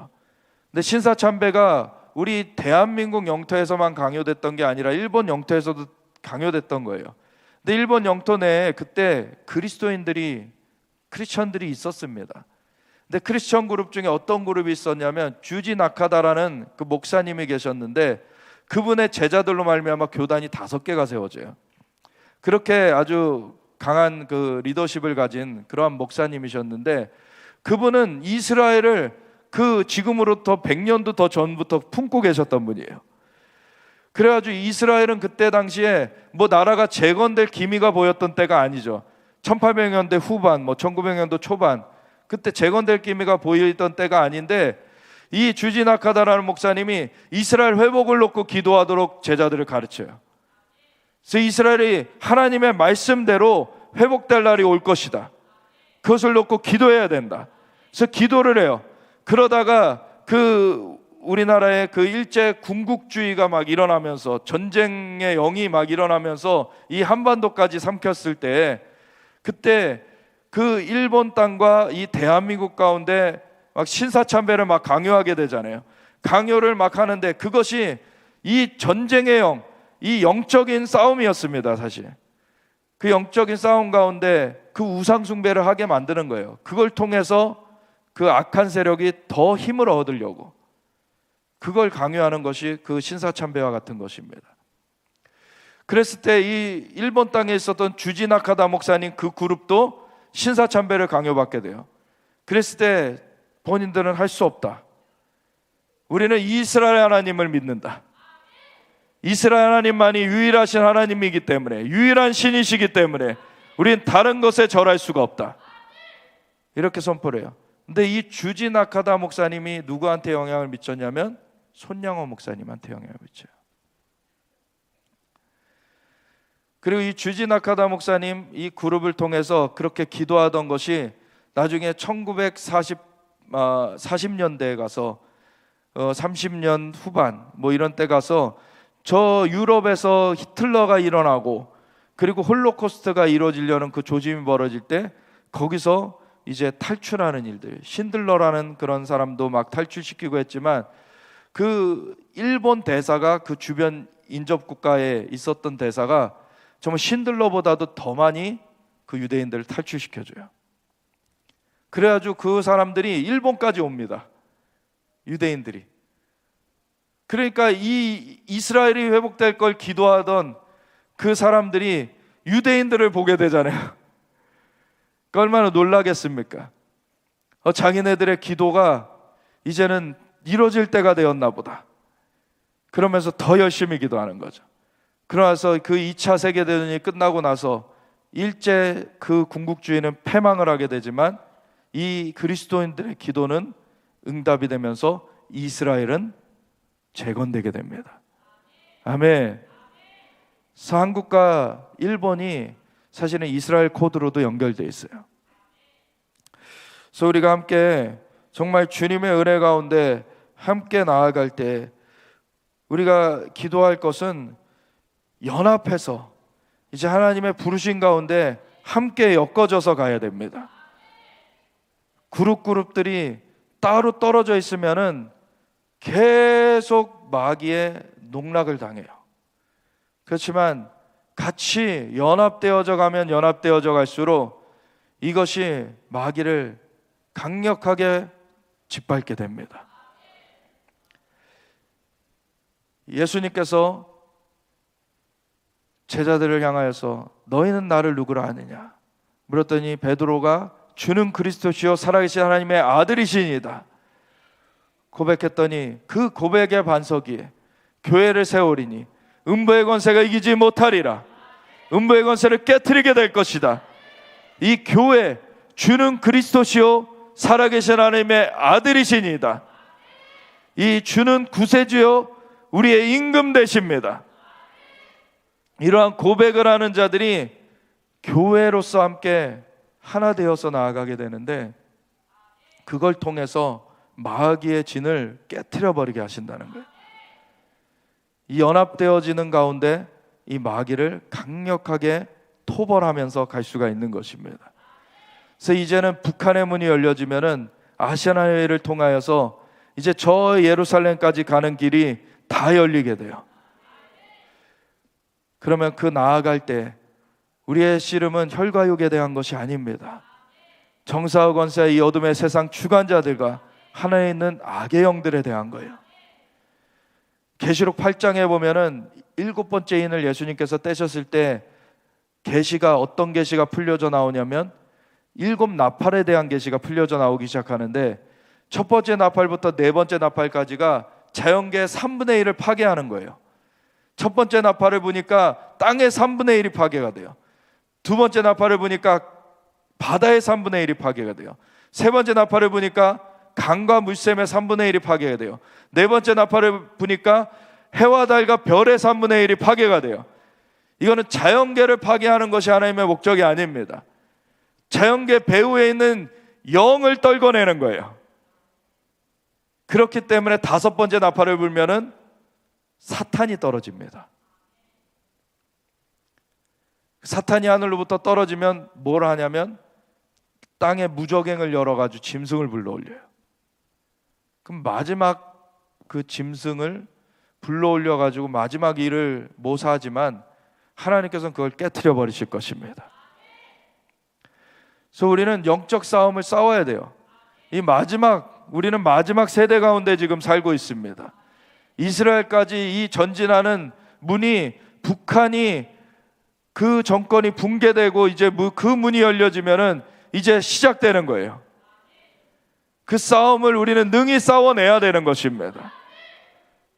근데 신사참배가 우리 대한민국 영토에서만 강요됐던 게 아니라 일본 영토에서도 강요됐던 거예요. 근데 일본 영토 내에 그때 크리스천들이 있었습니다. 근데 크리스천 그룹 중에 어떤 그룹이 있었냐면 주지 나카다라는 그 목사님이 계셨는데, 그분의 제자들로 말미암아 교단이 5개가 세워져요. 그렇게 아주 강한 그 리더십을 가진 그러한 목사님이셨는데, 그분은 이스라엘을 그 지금으로부터 100년도 더 전부터 품고 계셨던 분이에요. 그래가지고 이스라엘은 그때 당시에 뭐 나라가 재건될 기미가 보였던 때가 아니죠. 1800년대 후반, 1900년도 초반, 그때 재건될 기미가 보이던 때가 아닌데, 이 주지나카다라는 목사님이 이스라엘 회복을 놓고 기도하도록 제자들을 가르쳐요. 그래서 이스라엘이 하나님의 말씀대로 회복될 날이 올 것이다. 그것을 놓고 기도해야 된다. 그래서 기도를 해요. 그러다가 그 우리나라의 그 일제 군국주의가 막 일어나면서, 전쟁의 영이 막 일어나면서 이 한반도까지 삼켰을 때, 그때 그 일본 땅과 이 대한민국 가운데 막 신사참배를 막 강요하게 되잖아요. 강요를 막 하는데, 그것이 이 전쟁의 영, 이 영적인 싸움이었습니다. 사실 그 영적인 싸움 가운데 그 우상숭배를 하게 만드는 거예요. 그걸 통해서 그 악한 세력이 더 힘을 얻으려고 그걸 강요하는 것이 그 신사참배와 같은 것입니다. 그랬을 때 이 일본 땅에 있었던 주지나카다 목사님 그 그룹도 신사참배를 강요받게 돼요. 그랬을 때 본인들은 할 수 없다. 우리는 이스라엘 하나님을 믿는다. 이스라엘 하나님만이 유일하신 하나님이기 때문에, 유일한 신이시기 때문에 우리는 다른 것에 절할 수가 없다. 이렇게 선포를 해요. 근데 이 주지나카다 목사님이 누구한테 영향을 미쳤냐면 손양호 목사님한테 영향을 미쳐요. 그리고 이 주지나카다 목사님 이 그룹을 통해서 그렇게 기도하던 것이 나중에 1940년대에 가서 30년 후반 뭐 이런 때 가서 저 유럽에서 히틀러가 일어나고 그리고 홀로코스트가 이루어지려는 그 조짐이 벌어질 때, 거기서 이제 탈출하는 일들, 신들러라는 그런 사람도 막 탈출시키고 했지만, 그 일본 대사가 그 주변 인접국가에 있었던 대사가 정말 신들러보다도 더 많이 그 유대인들을 탈출시켜줘요. 그래가지고 그 사람들이 일본까지 옵니다. 유대인들이. 그러니까 이 이스라엘이 회복될 걸 기도하던 그 사람들이 유대인들을 보게 되잖아요. 그 얼마나 놀라겠습니까? 자기네들의 기도가 이제는 이루어질 때가 되었나 보다. 그러면서 더 열심히 기도하는 거죠. 그러나서 그 2차 세계대전이 끝나고 나서 일제 그 군국주의는 패망을 하게 되지만, 이 그리스도인들의 기도는 응답이 되면서 이스라엘은 재건되게 됩니다. 아멘. 그래서 한국과 일본이 사실은 이스라엘 코드로도 연결되어 있어요. 그래서 우리가 함께 정말 주님의 은혜 가운데 함께 나아갈 때 우리가 기도할 것은 연합해서 이제 하나님의 부르신 가운데 함께 엮어져서 가야 됩니다. 그룹들이 따로 떨어져 있으면은 계속 마귀의 농락을 당해요. 그렇지만 같이 연합되어져 가면 연합되어져 갈수록 이것이 마귀를 강력하게 짓밟게 됩니다. 예수님께서 제자들을 향하여서 너희는 나를 누구라 하느냐 물었더니 베드로가 주는 그리스도시요 살아계신 하나님의 아들이시니이다 고백했더니 그 고백의 반석이 교회를 세우리니 음부의 권세가 이기지 못하리라. 음부의 권세를 깨트리게 될 것이다. 이 교회 주는 그리스도시요 살아계신 하나님의 아들이시니이다. 이 주는 구세주요 우리의 임금 되십니다. 이러한 고백을 하는 자들이 교회로서 함께 하나 되어서 나아가게 되는데 그걸 통해서 마귀의 진을 깨트려 버리게 하신다는 거예요. 이 연합되어지는 가운데 이 마귀를 강력하게 토벌하면서 갈 수가 있는 것입니다. 그래서 이제는 북한의 문이 열려지면은 아시안 하이웨이를 통하여서 이제 저 예루살렘까지 가는 길이 다 열리게 돼요. 그러면 그 나아갈 때 우리의 씨름은 혈과 육에 대한 것이 아닙니다. 정사와 권세 이 어둠의 세상 주관자들과 하나에 있는 악의 영들에 대한 거예요. 계시록 8장에 보면은 7번째 인을 예수님께서 떼셨을 때 계시가 어떤 계시가 풀려져 나오냐면 7 나팔에 대한 계시가 풀려져 나오기 시작하는데 첫 번째 나팔부터 네 번째 나팔까지가 자연계의 3분의 1을 파괴하는 거예요. 첫 번째 나팔을 보니까 땅의 3분의 1이 파괴가 돼요. 두 번째 나팔을 보니까 바다의 3분의 1이 파괴가 돼요. 세 번째 나팔을 보니까 강과 물샘의 3분의 1이 파괴가 돼요. 네 번째 나팔을 보니까 해와 달과 별의 3분의 1이 파괴가 돼요. 이거는 자연계를 파괴하는 것이 하나님의 목적이 아닙니다. 자연계 배후에 있는 영을 떨궈내는 거예요. 그렇기 때문에 다섯 번째 나팔을 불면은 사탄이 떨어집니다. 사탄이 하늘로부터 떨어지면 뭘 하냐면 땅에 무적행을 열어가지고 짐승을 불러올려요. 그럼 마지막 그 짐승을 불러올려가지고 마지막 일을 모사하지만 하나님께서는 그걸 깨트려 버리실 것입니다. 그래서 우리는 영적 싸움을 싸워야 돼요. 우리는 마지막 세대 가운데 지금 살고 있습니다. 이스라엘까지 이 전진하는 문이 북한이 그 정권이 붕괴되고 이제 그 문이 열려지면은 이제 시작되는 거예요. 그 싸움을 우리는 능히 싸워내야 되는 것입니다.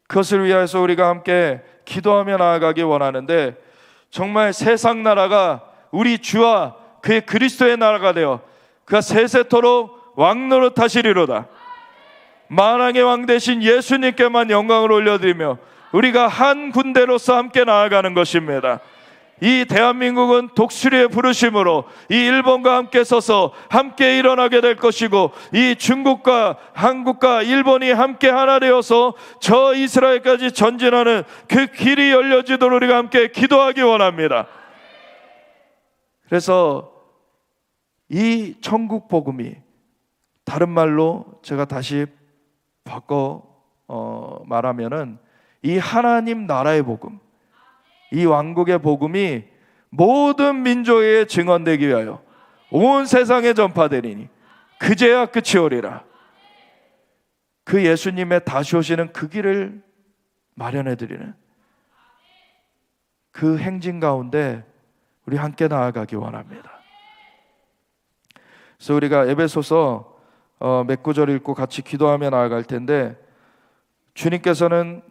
그것을 위해서 우리가 함께 기도하며 나아가기 원하는데 정말 세상 나라가 우리 주와 그의 그리스도의 나라가 되어 그가 세세토록 왕노릇하시리로다. 만왕의 왕 되신 예수님께만 영광을 올려드리며 우리가 한 군대로서 함께 나아가는 것입니다. 이 대한민국은 독수리의 부르심으로 이 일본과 함께 서서 함께 일어나게 될 것이고 이 중국과 한국과 일본이 함께 하나 되어서 저 이스라엘까지 전진하는 그 길이 열려지도록 우리가 함께 기도하기 원합니다. 그래서 이 천국 복음이 다른 말로 제가 다시 바꿔 말하면은 이 하나님 나라의 복음, 이 왕국의 복음이 모든 민족에 증언되기 위하여 온 세상에 전파되리니 그제야 끝이 오리라. 그 예수님의 다시 오시는 그 길을 마련해 드리는 그 행진 가운데 우리 함께 나아가기 원합니다. 그래서 우리가 에베소서 몇 구절 읽고 같이 기도하며 나아갈 텐데 주님께서는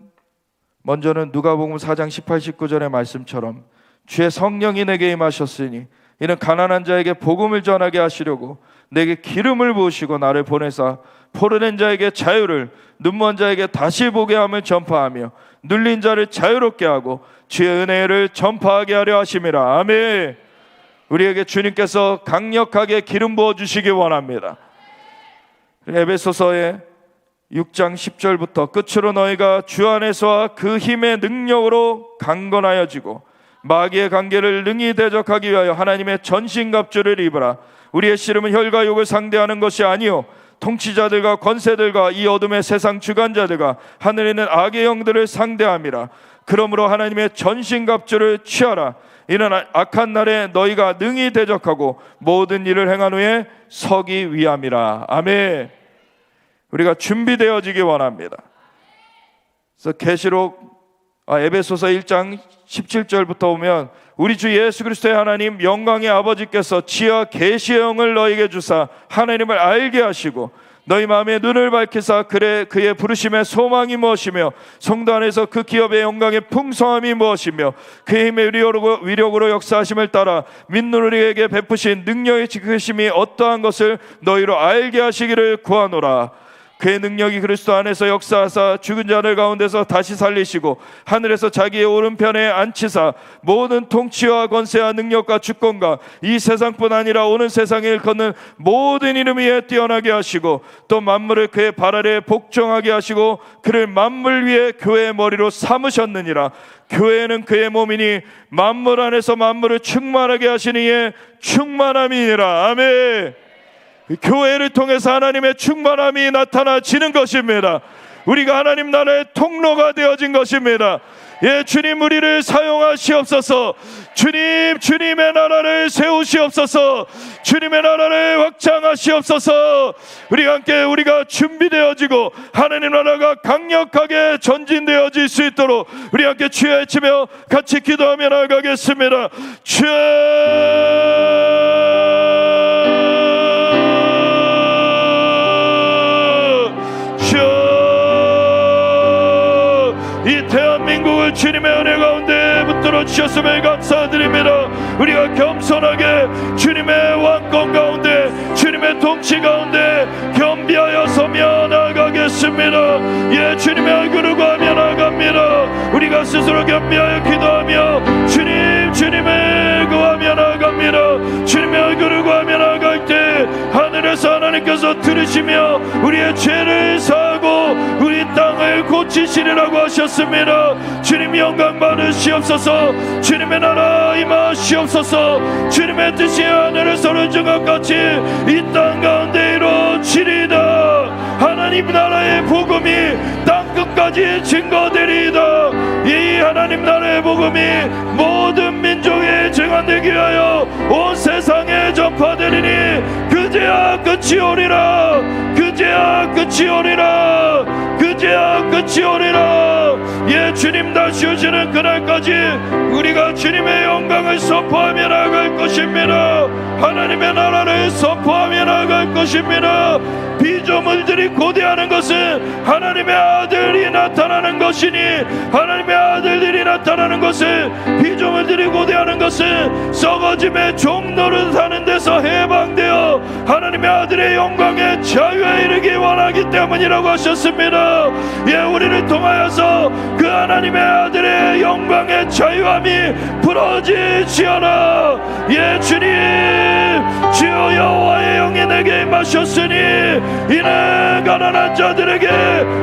먼저는 누가복음 4장 18, 19절의 말씀처럼 주의 성령이 내게 임하셨으니 이는 가난한 자에게 복음을 전하게 하시려고 내게 기름을 부으시고 나를 보내사 포로된 자에게 자유를 눈먼 자에게 다시 보게 함을 전파하며 눌린 자를 자유롭게 하고 주의 은혜를 전파하게 하려 하심이라. 아멘. 우리에게 주님께서 강력하게 기름 부어주시기 원합니다. 에베소서에 6장 10절부터 끝으로 너희가 주 안에서와 그 힘의 능력으로 강건하여지고 마귀의 관계를 능히 대적하기 위하여 하나님의 전신갑주를 입으라. 우리의 씨름은 혈과 육을 상대하는 것이 아니요 통치자들과 권세들과 이 어둠의 세상 주관자들과 하늘에 있는 악의 영들을 상대함이라. 그러므로 하나님의 전신갑주를 취하라. 이는 악한 날에 너희가 능히 대적하고 모든 일을 행한 후에 서기 위함이라. 아멘. 우리가 준비되어지기 원합니다. 그래서 에베소서 1장 17절부터 보면 우리 주 예수 그리스도의 하나님 영광의 아버지께서 지혜와 계시의 영을 너희에게 주사 하나님을 알게 하시고 너희 마음의 눈을 밝히사 그의 부르심의 소망이 무엇이며 성도 안에서 그 기업의 영광의 풍성함이 무엇이며 그의 힘의 위력으로 역사하심을 따라 믿는 우리에게 베푸신 능력의 지크심이 어떠한 것을 너희로 알게 하시기를 구하노라. 그의 능력이 그리스도 안에서 역사하사 죽은 자들 가운데서 다시 살리시고 하늘에서 자기의 오른편에 앉히사 모든 통치와 권세와 능력과 주권과 이 세상뿐 아니라 오는 세상에 일컫는 모든 이름 위에 뛰어나게 하시고 또 만물을 그의 발 아래에 복종하게 하시고 그를 만물 위에 교회의 머리로 삼으셨느니라. 교회는 그의 몸이니 만물 안에서 만물을 충만하게 하시니 이에 충만함이니라. 아멘. 교회를 통해서 하나님의 충만함이 나타나지는 것입니다. 우리가 하나님 나라의 통로가 되어진 것입니다. 예, 주님 우리를 사용하시옵소서. 주님의 나라를 세우시옵소서. 주님의 나라를 확장하시옵소서. 우리가 준비되어지고 하나님 나라가 강력하게 전진되어질 수 있도록 우리 함께 주여 외치며 같이 기도하며 나아가겠습니다. 이 대한민국을 주님의 은혜 가운데 붙들어 주셨음을 감사드립니다. 우리가 겸손하게 주님의 왕권 가운데 주님의 통치 가운데 겸비하여 서며 나아가겠습니다. 예, 주님의 얼굴을 구하며 나아갑니다. 우리가 스스로 겸비하여 기도하며 주님을 구하며 나아갑니다. 주님의 얼굴을 구하며 나아갈 때 하늘에서 하나님께서 들으시며 우리의 죄를 사하고 우리 땅을 고치시리라고 하셨습니다. 주님 영광 받으시옵소서. 주님의 나라 임하시옵소서. 주님의 뜻이 하늘에서 이룬 것 같이 이 땅 가운데 이루어지리이다. 하나님 나라의 복음이 땅 끝까지 증거되리이다. 이 하나님 나라의 복음이 모든 민족에 증언되기 위하여 온 세상에 전파되리니 그제야 끝이 오리라. 그제야 끝이 오리라. 그제야 끝이 오리라. 예, 주님 다시 오시는 그날까지 우리가 주님의 영광을 선포하며 나아갈 것입니다. 하나님의 나라를 선포하며 나아갈 것입니다. 피조물들이 고대하는 것은 하나님의 아들이 나타나는 것이니 하나님의 아들들이 나타나는 것은 피조물들이 고대하는 것은 썩어짐의 종노릇 하는 데서 해방되어 하나님의 아들의 영광의 자유에 이르기 원하기 때문이라고 하셨습니다. 예, 우리를 통하여서 그 하나님의 아들의 영광의 자유함이 부러지지어라. 예, 주님 주여 여호와의 영이 내게 임하셨으니 이는 가난한 자들에게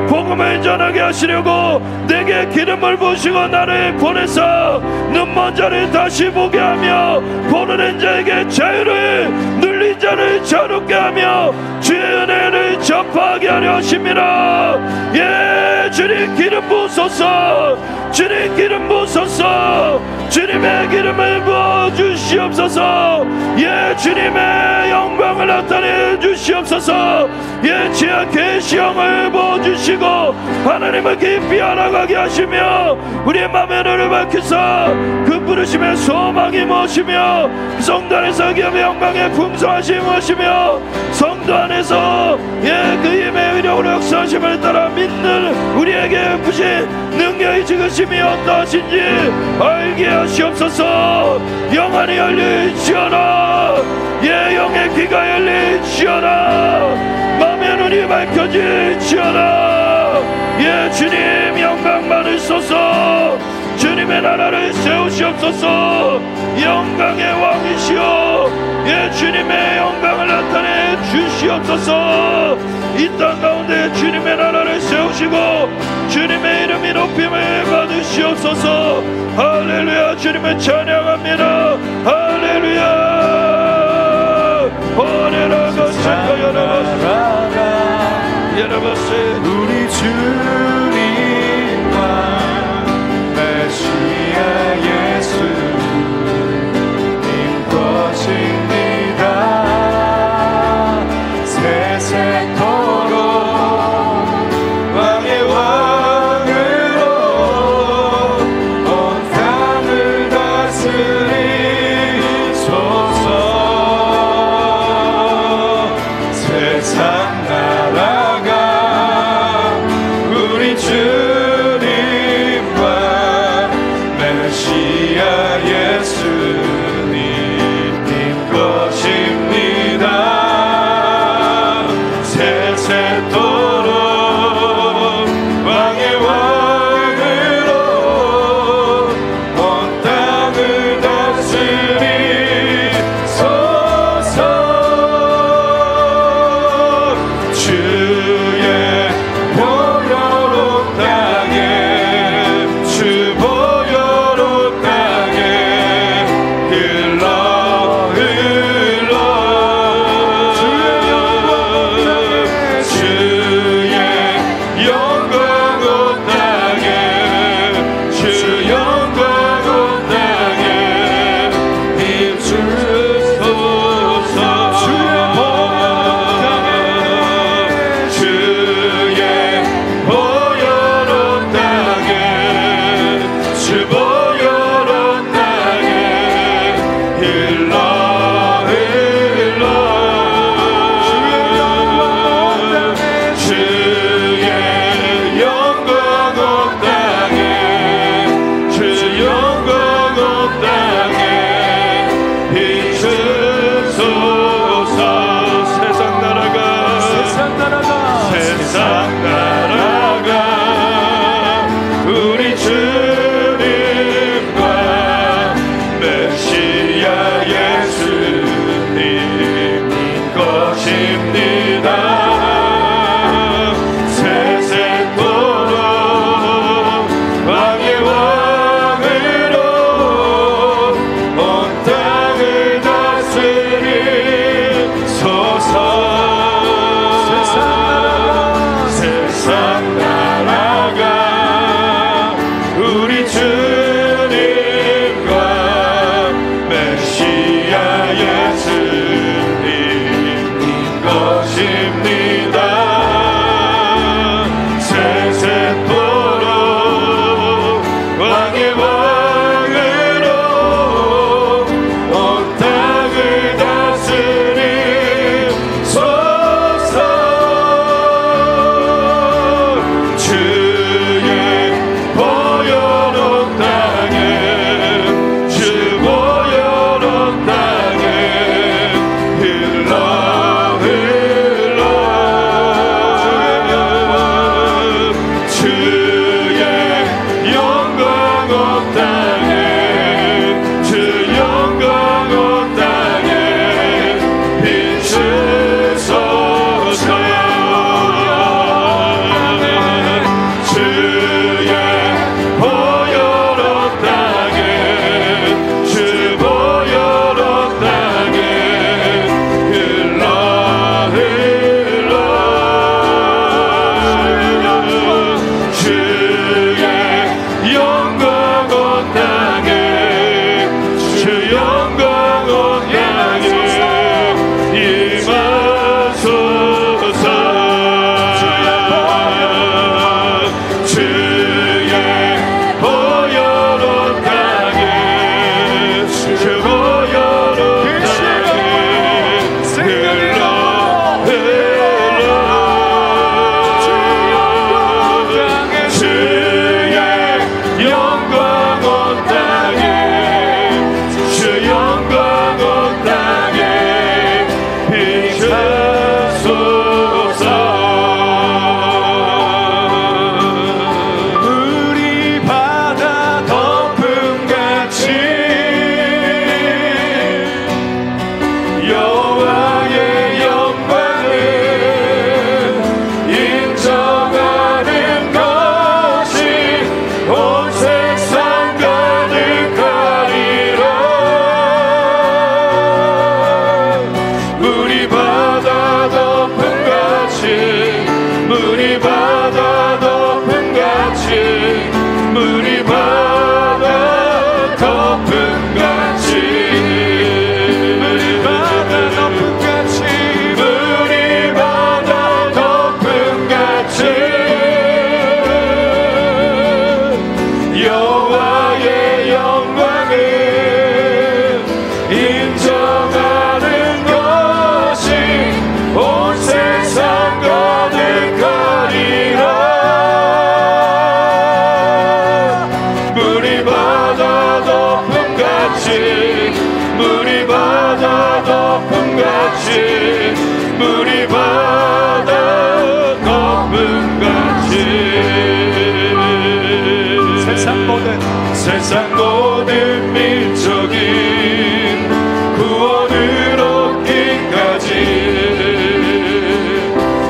복음을 전하게 하시려고 내게 기름을 부으시고 나를 보내사 눈먼 자를 다시 보게 하며 보는 자에게 자유를 눌린 자를 자유롭게 하며 주의 은혜를 전파하게 하려 하십니다. 예, 주님 기름 부으소서. 주님 기름 부으소서. 주님의 기름을 부어주시옵소서. 예, 주님의 영광을 나타내 주시옵소서. 예, 지하 계시형을 부어주시고 하나님을 깊이 알아가게 하시며 우리의 마음의 눈을 밝히사 그 부르심의 소망이 무엇이며 성도 안에서 기업의 영광의 풍성하심이 무엇이며 성도 안에서 예, 그 힘의 위력으로 역사하심을 따라 믿는 우리에게 부신 능력이 지으심이 어떠하신지 알게 하시옵소서. 영안이 열릴지어다. 예, 영의 귀가 열릴지어다. 마음의 눈이 밝혀질지어다. 예, 주님 영광 받으소서. 주님 주님의 나라를 세우시옵소서. 영광의 왕이시여, 예, 주님의 영광을 나타내 주시옵소서. 이 땅 가운데 주님의 나라를 세우시고 주님의 이름이 높임을 받으시옵소서. 할렐루야. 주님을 찬양합니다. 할렐루야. 오래라가 찬양하라. 여러분, 우리 주님과 메시아 예수님 것입니다. 세세토록 왕의 왕으로 온 땅을 다스리소서. 세상 나라가 우리 주님과 메시아 예수님 것입니다. 세세토록 왕의 왕으로 온 땅을 다스리소서. 주의 보혈로 땅에, 주 보혈로 땅에 흘러 흘러 주의 영광 온 땅에, 주 영광 온 땅에 힘주소서. 주의 보혈 땅에, 주의 보혈 온 땅에, 주 보혈 온 땅에 흘러 흘러 주의 영광 온 땅에, 주 영광 온 땅에 비추소서. 세상 나라가 우리 주님과 메시아 예수님 것입니다. 세세토록 왕의 왕으로 온 땅을 다스리소서. 세상 나라가 우리 주님과 메시아 예수님 것입니다. 세세토록 왕의 왕으로 온 땅을 다스리소서. 주의 보혈 온 땅에, 주 보혈 온 땅에 흘러 흘러 물이 바다 덮음같이 물이 바다 덮음같이 물이 바다 덮음같이 물이 바다 덮음같이 여호와의 영광을 인정하는 것이 온 세상 가득하리라. 물이 바다 덮음같이 물이 바다 덮음같이 물이 바다 덮음같이 세상 모든 민족인 구원을 얻기까지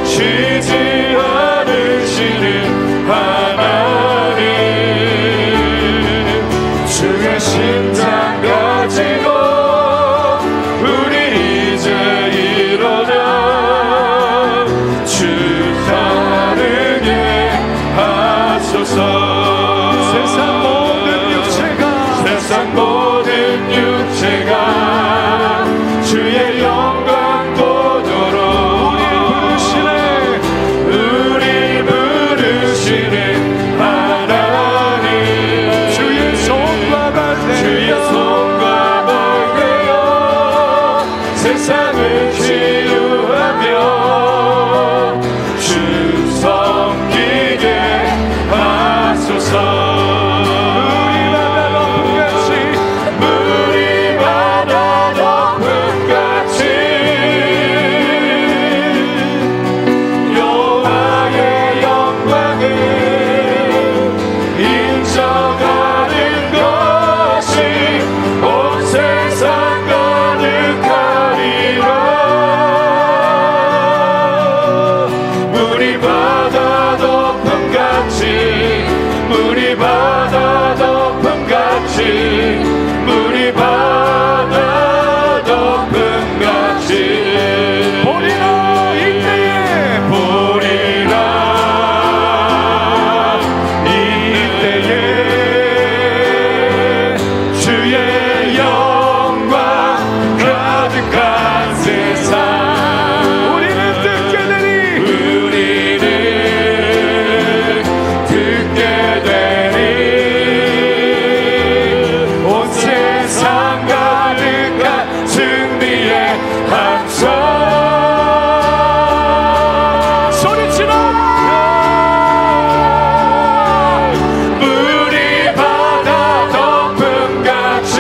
쉬지 않으시는 하나님 주의 심장 가지고 우리 이제 일어나 주 따르게 하소서. 세상 모든 육체가 주의 영광 보도록 우리 부르시는 하나님 주의 손과 발되어 세상을 치유하며 주 섬기게 하소서. 물이 바다 덮음같이 보리라 이때에 보리라 이때에 주의 영광 가득한 세상 우리는 듣게 되리 세상 가득한 승리의 함성 소리치라. 물이 바다 덮음같이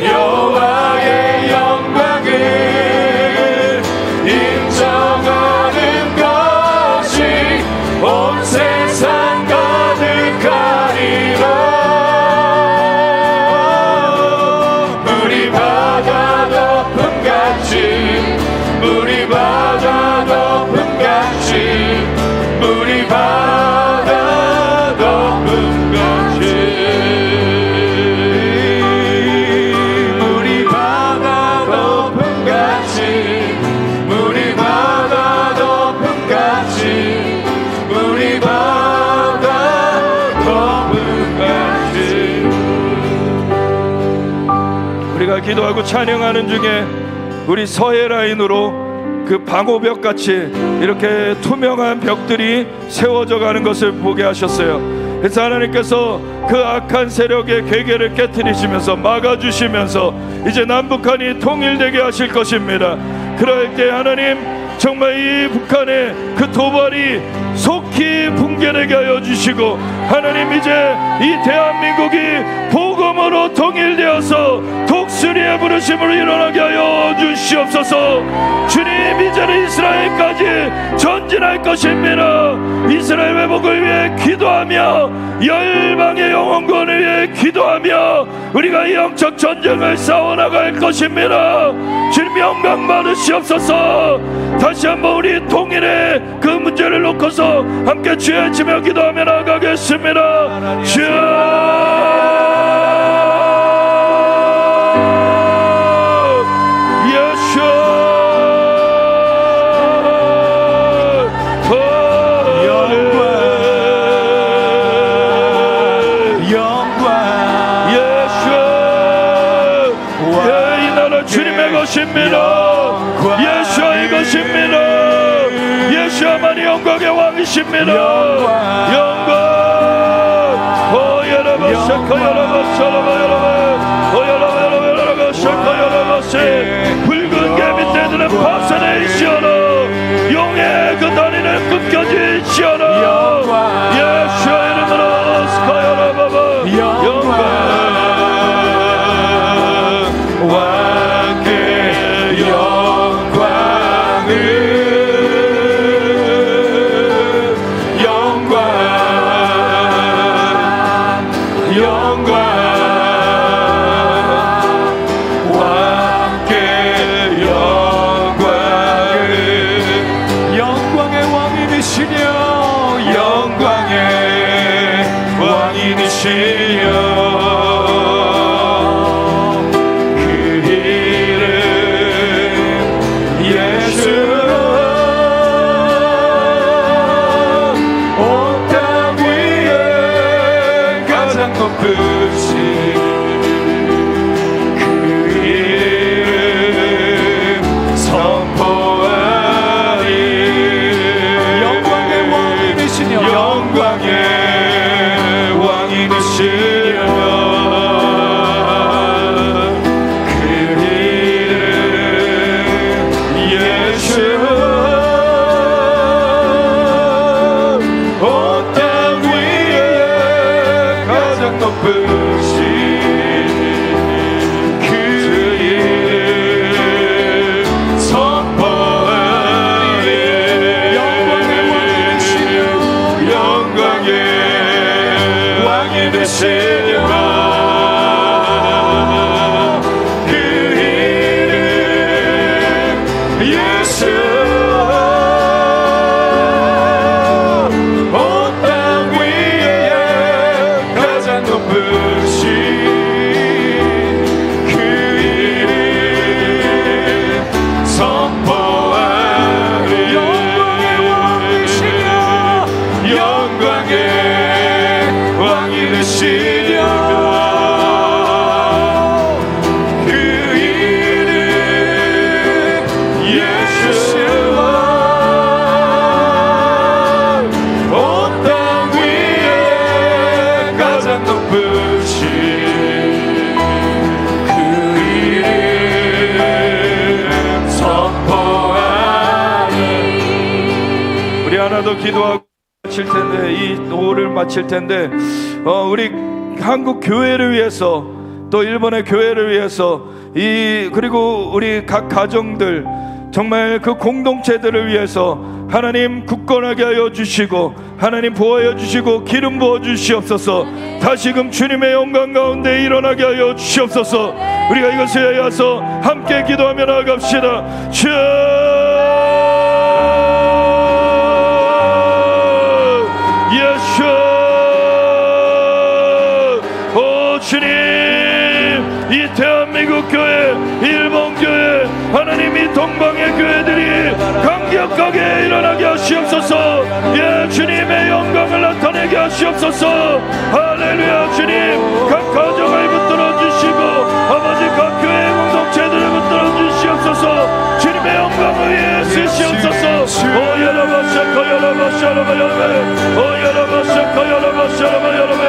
여호와의 영광을 인정하는 것이 온 세상 가득하리라. 물이 바다 덮음같이 물이 바다 덮음같이 물이 바다 덮음같이 물이 바다 덮음같이 물이 바다 덮음같이 물이 바다 덮음같이. 우리가 기도하고 찬양하는 중에 우리 서해 라인으로 그 방호벽 같이 이렇게 투명한 벽들이 세워져 가는 것을 보게 하셨어요. 그래서 하나님께서 그 악한 세력의 괴계를 깨트리시면서 막아주시면서 이제 남북한이 통일되게 하실 것입니다. 그럴 때 하나님 정말 이 북한의 그 도발이 속히 붕괴되게 하여 주시고 하나님 이제 이 대한민국이 복음으로 통일되어서 독수리의 부르심으로 일어나게 하여 주시옵소서. 주님 이제는 이스라엘까지 전진할 것입니다. 이스라엘 회복을 위해 기도하며 열방의 영혼권을 위해 기도하며 우리가 이 영적 전쟁을 싸워나갈 것입니다. 주님 영광 받으시옵소서. 다시 한번 우리 통일의 그 문제를 놓고서 함께 주의 외치며 기도하며 나가겠습니다. 주여 예수 이것입니다. 예수와 이것입니다. 예수야만이 영광의 왕이십니다. 영광. 오 여러분 샤카 여러분 샤라바 여러분 오 여러분 샤카 여러분 붉은 개미 떼들은 파산해지어라. 용의 그 다리는 끊겨지시어라. 예수의 이름으로 스카여라바바 영광. 왕의 영광을 영광 왕께 영광을 영광의 왕이시여 영광의 왕이시여 하나도 기도하고 마칠 텐데, 이 오후를 마칠 텐데, 우리 한국 교회를 위해서, 또 일본의 교회를 위해서, 그리고 우리 각 가정들, 정말 그 공동체들을 위해서 하나님 굳건하게 하여 주시고, 하나님 보호하여 주시고, 기름 부어 주시옵소서. 다시금 주님의 영광 가운데 일어나게 하여 주시옵소서. 우리가 이것을 위하여서 함께 기도하며 나아갑시다. 주 예수, 오 주님, 이 대한민국 교회, 일본 교회, 하나님 이 동방의 교회들이 강력하게 일어나게 하시옵소서. 예, 주님의 영광을 나타내게 하시옵소서. 할렐루야. 주님, 각 가정을 붙들어 주시고, 아버지 각 교회 공동체들을 붙들어 주시옵소서. 주님의 영광을 위해 쓰시옵소서. 오 여러분 샤카 여러분 샤라바 여러분, 오 여러분 샤카 여러분 샤라바 여러분,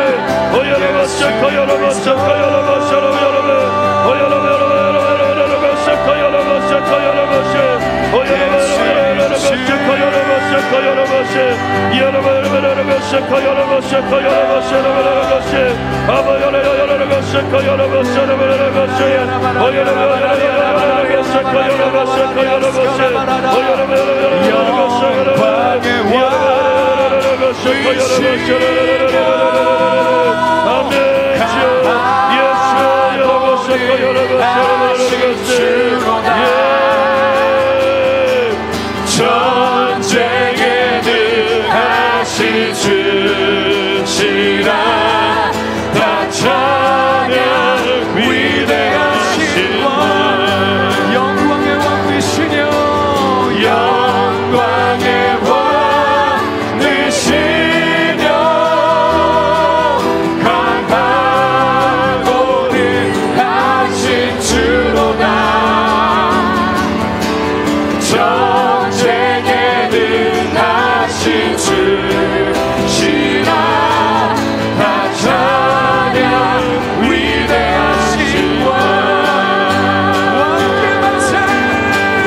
오 여러분 샤카 여러분 샤카 여러분 샤라바 여러분, 오 여러분 여러분 샤카 여러분 샤카 여러분 샤, 오 여러분 샤카 여러분 샤카 여러분 샤, 여러분 샤카 여러분 샤카 여러분 샤라바 샤, 아버 여러분 샤카 여러분 샤라바 샤, 오 여러분 샤카 여러분 샤카 여러분 샤, 오 여러분 영광의 아멘. 예수 전쟁에 능하신 주시라. 다 찬양 위대하신 왕, 영광의 왕이시며 영광의 왕이시며 강하고 능하신 주 전쟁에 능하신 주시라. 다 찬양 위대하신 왕. 왕께 만세.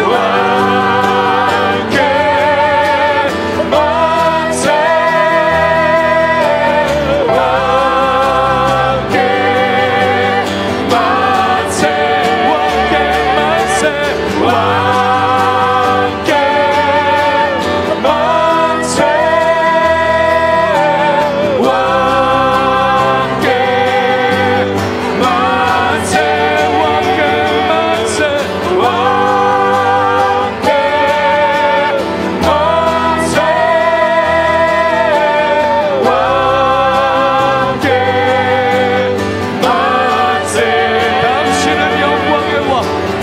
왕께 만세. 왕께 만세. 왕께 만세. 왕께 만세. 왕께 만세. 왕께 만세. 왕께 만세. 당신은 영광의 왕.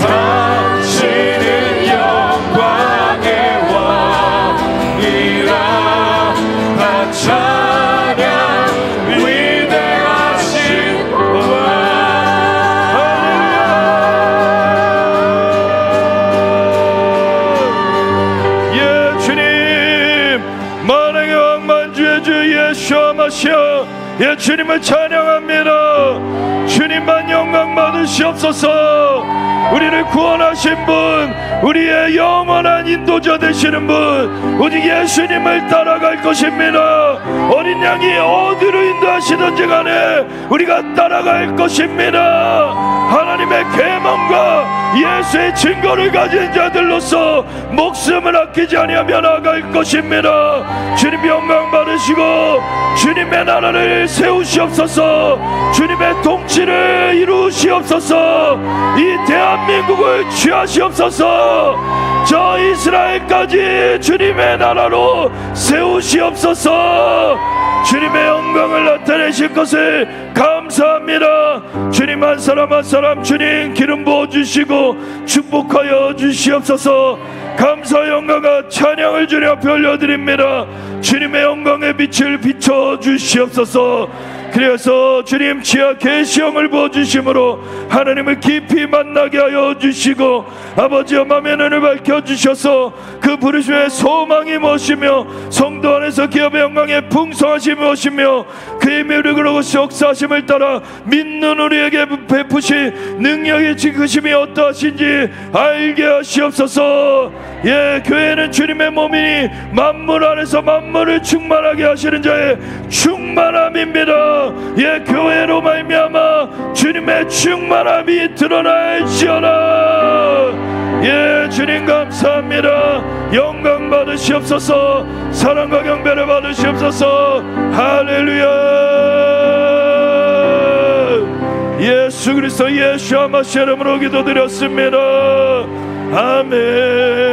당신은 영광의 왕이라. 다 찬양 위대하신 왕. 예, 주님, 만왕의 왕 만주의 주 예수와 마시아, 예, 주님을 찬양합니다. 주님만 영광 받으시옵소서. 우리를 구원하신 분, 우리의 영원한 인도자 되시는 분, 오직 예수님을 따라갈 것입니다. 어린 양이 어디로 인도하시든지 간에 우리가 따라갈 것입니다. 하나님의 계명과 예수의 증거를 가진 자들로서 목숨을 아끼지 아니하며 나아갈 것입니다. 주님 영광 받으시고 주님의 나라를 세우시옵소서. 주님의 통치를 이루시옵소서. 이 대한민국을 취하시옵소서. 저 이스라엘까지 주님의 나라로 세우시옵소서. 주님의 영광을 나타내실 것을 감사합니다. 주님 한 사람 한 사람 주님 기름 부어주시고 축복하여 주시옵소서. 감사 영광과 찬양을 주님 앞에 올려드립니다. 주님의 영광의 빛을 비춰주시옵소서. 그래서 주님 지하 계시형을 부어주심으로 하나님을 깊이 만나게 하여 주시고 아버지의 마음의 눈을 밝혀주셔서 그 부르심의 소망이 무엇이며 성도 안에서 기업의 영광의 풍성하심이 무엇이며 그의 매력으로 역사하심을 따라 믿는 우리에게 베푸신 능력의 지크심이 어떠하신지 알게 하시옵소서. 예, 교회는 주님의 몸이니 만물 안에서 만물을 충만하게 하시는 자의 충만함입니다. 예, 교회로 말미암아 주님의 충만함이 드러날지어다. 예, 주님 감사합니다. 영광 받으시옵소서. 사랑과 경배를 받으시옵소서. 할렐루야. 예수 그리스도 예수와 마시아 이름으로 기도드렸습니다. 아멘.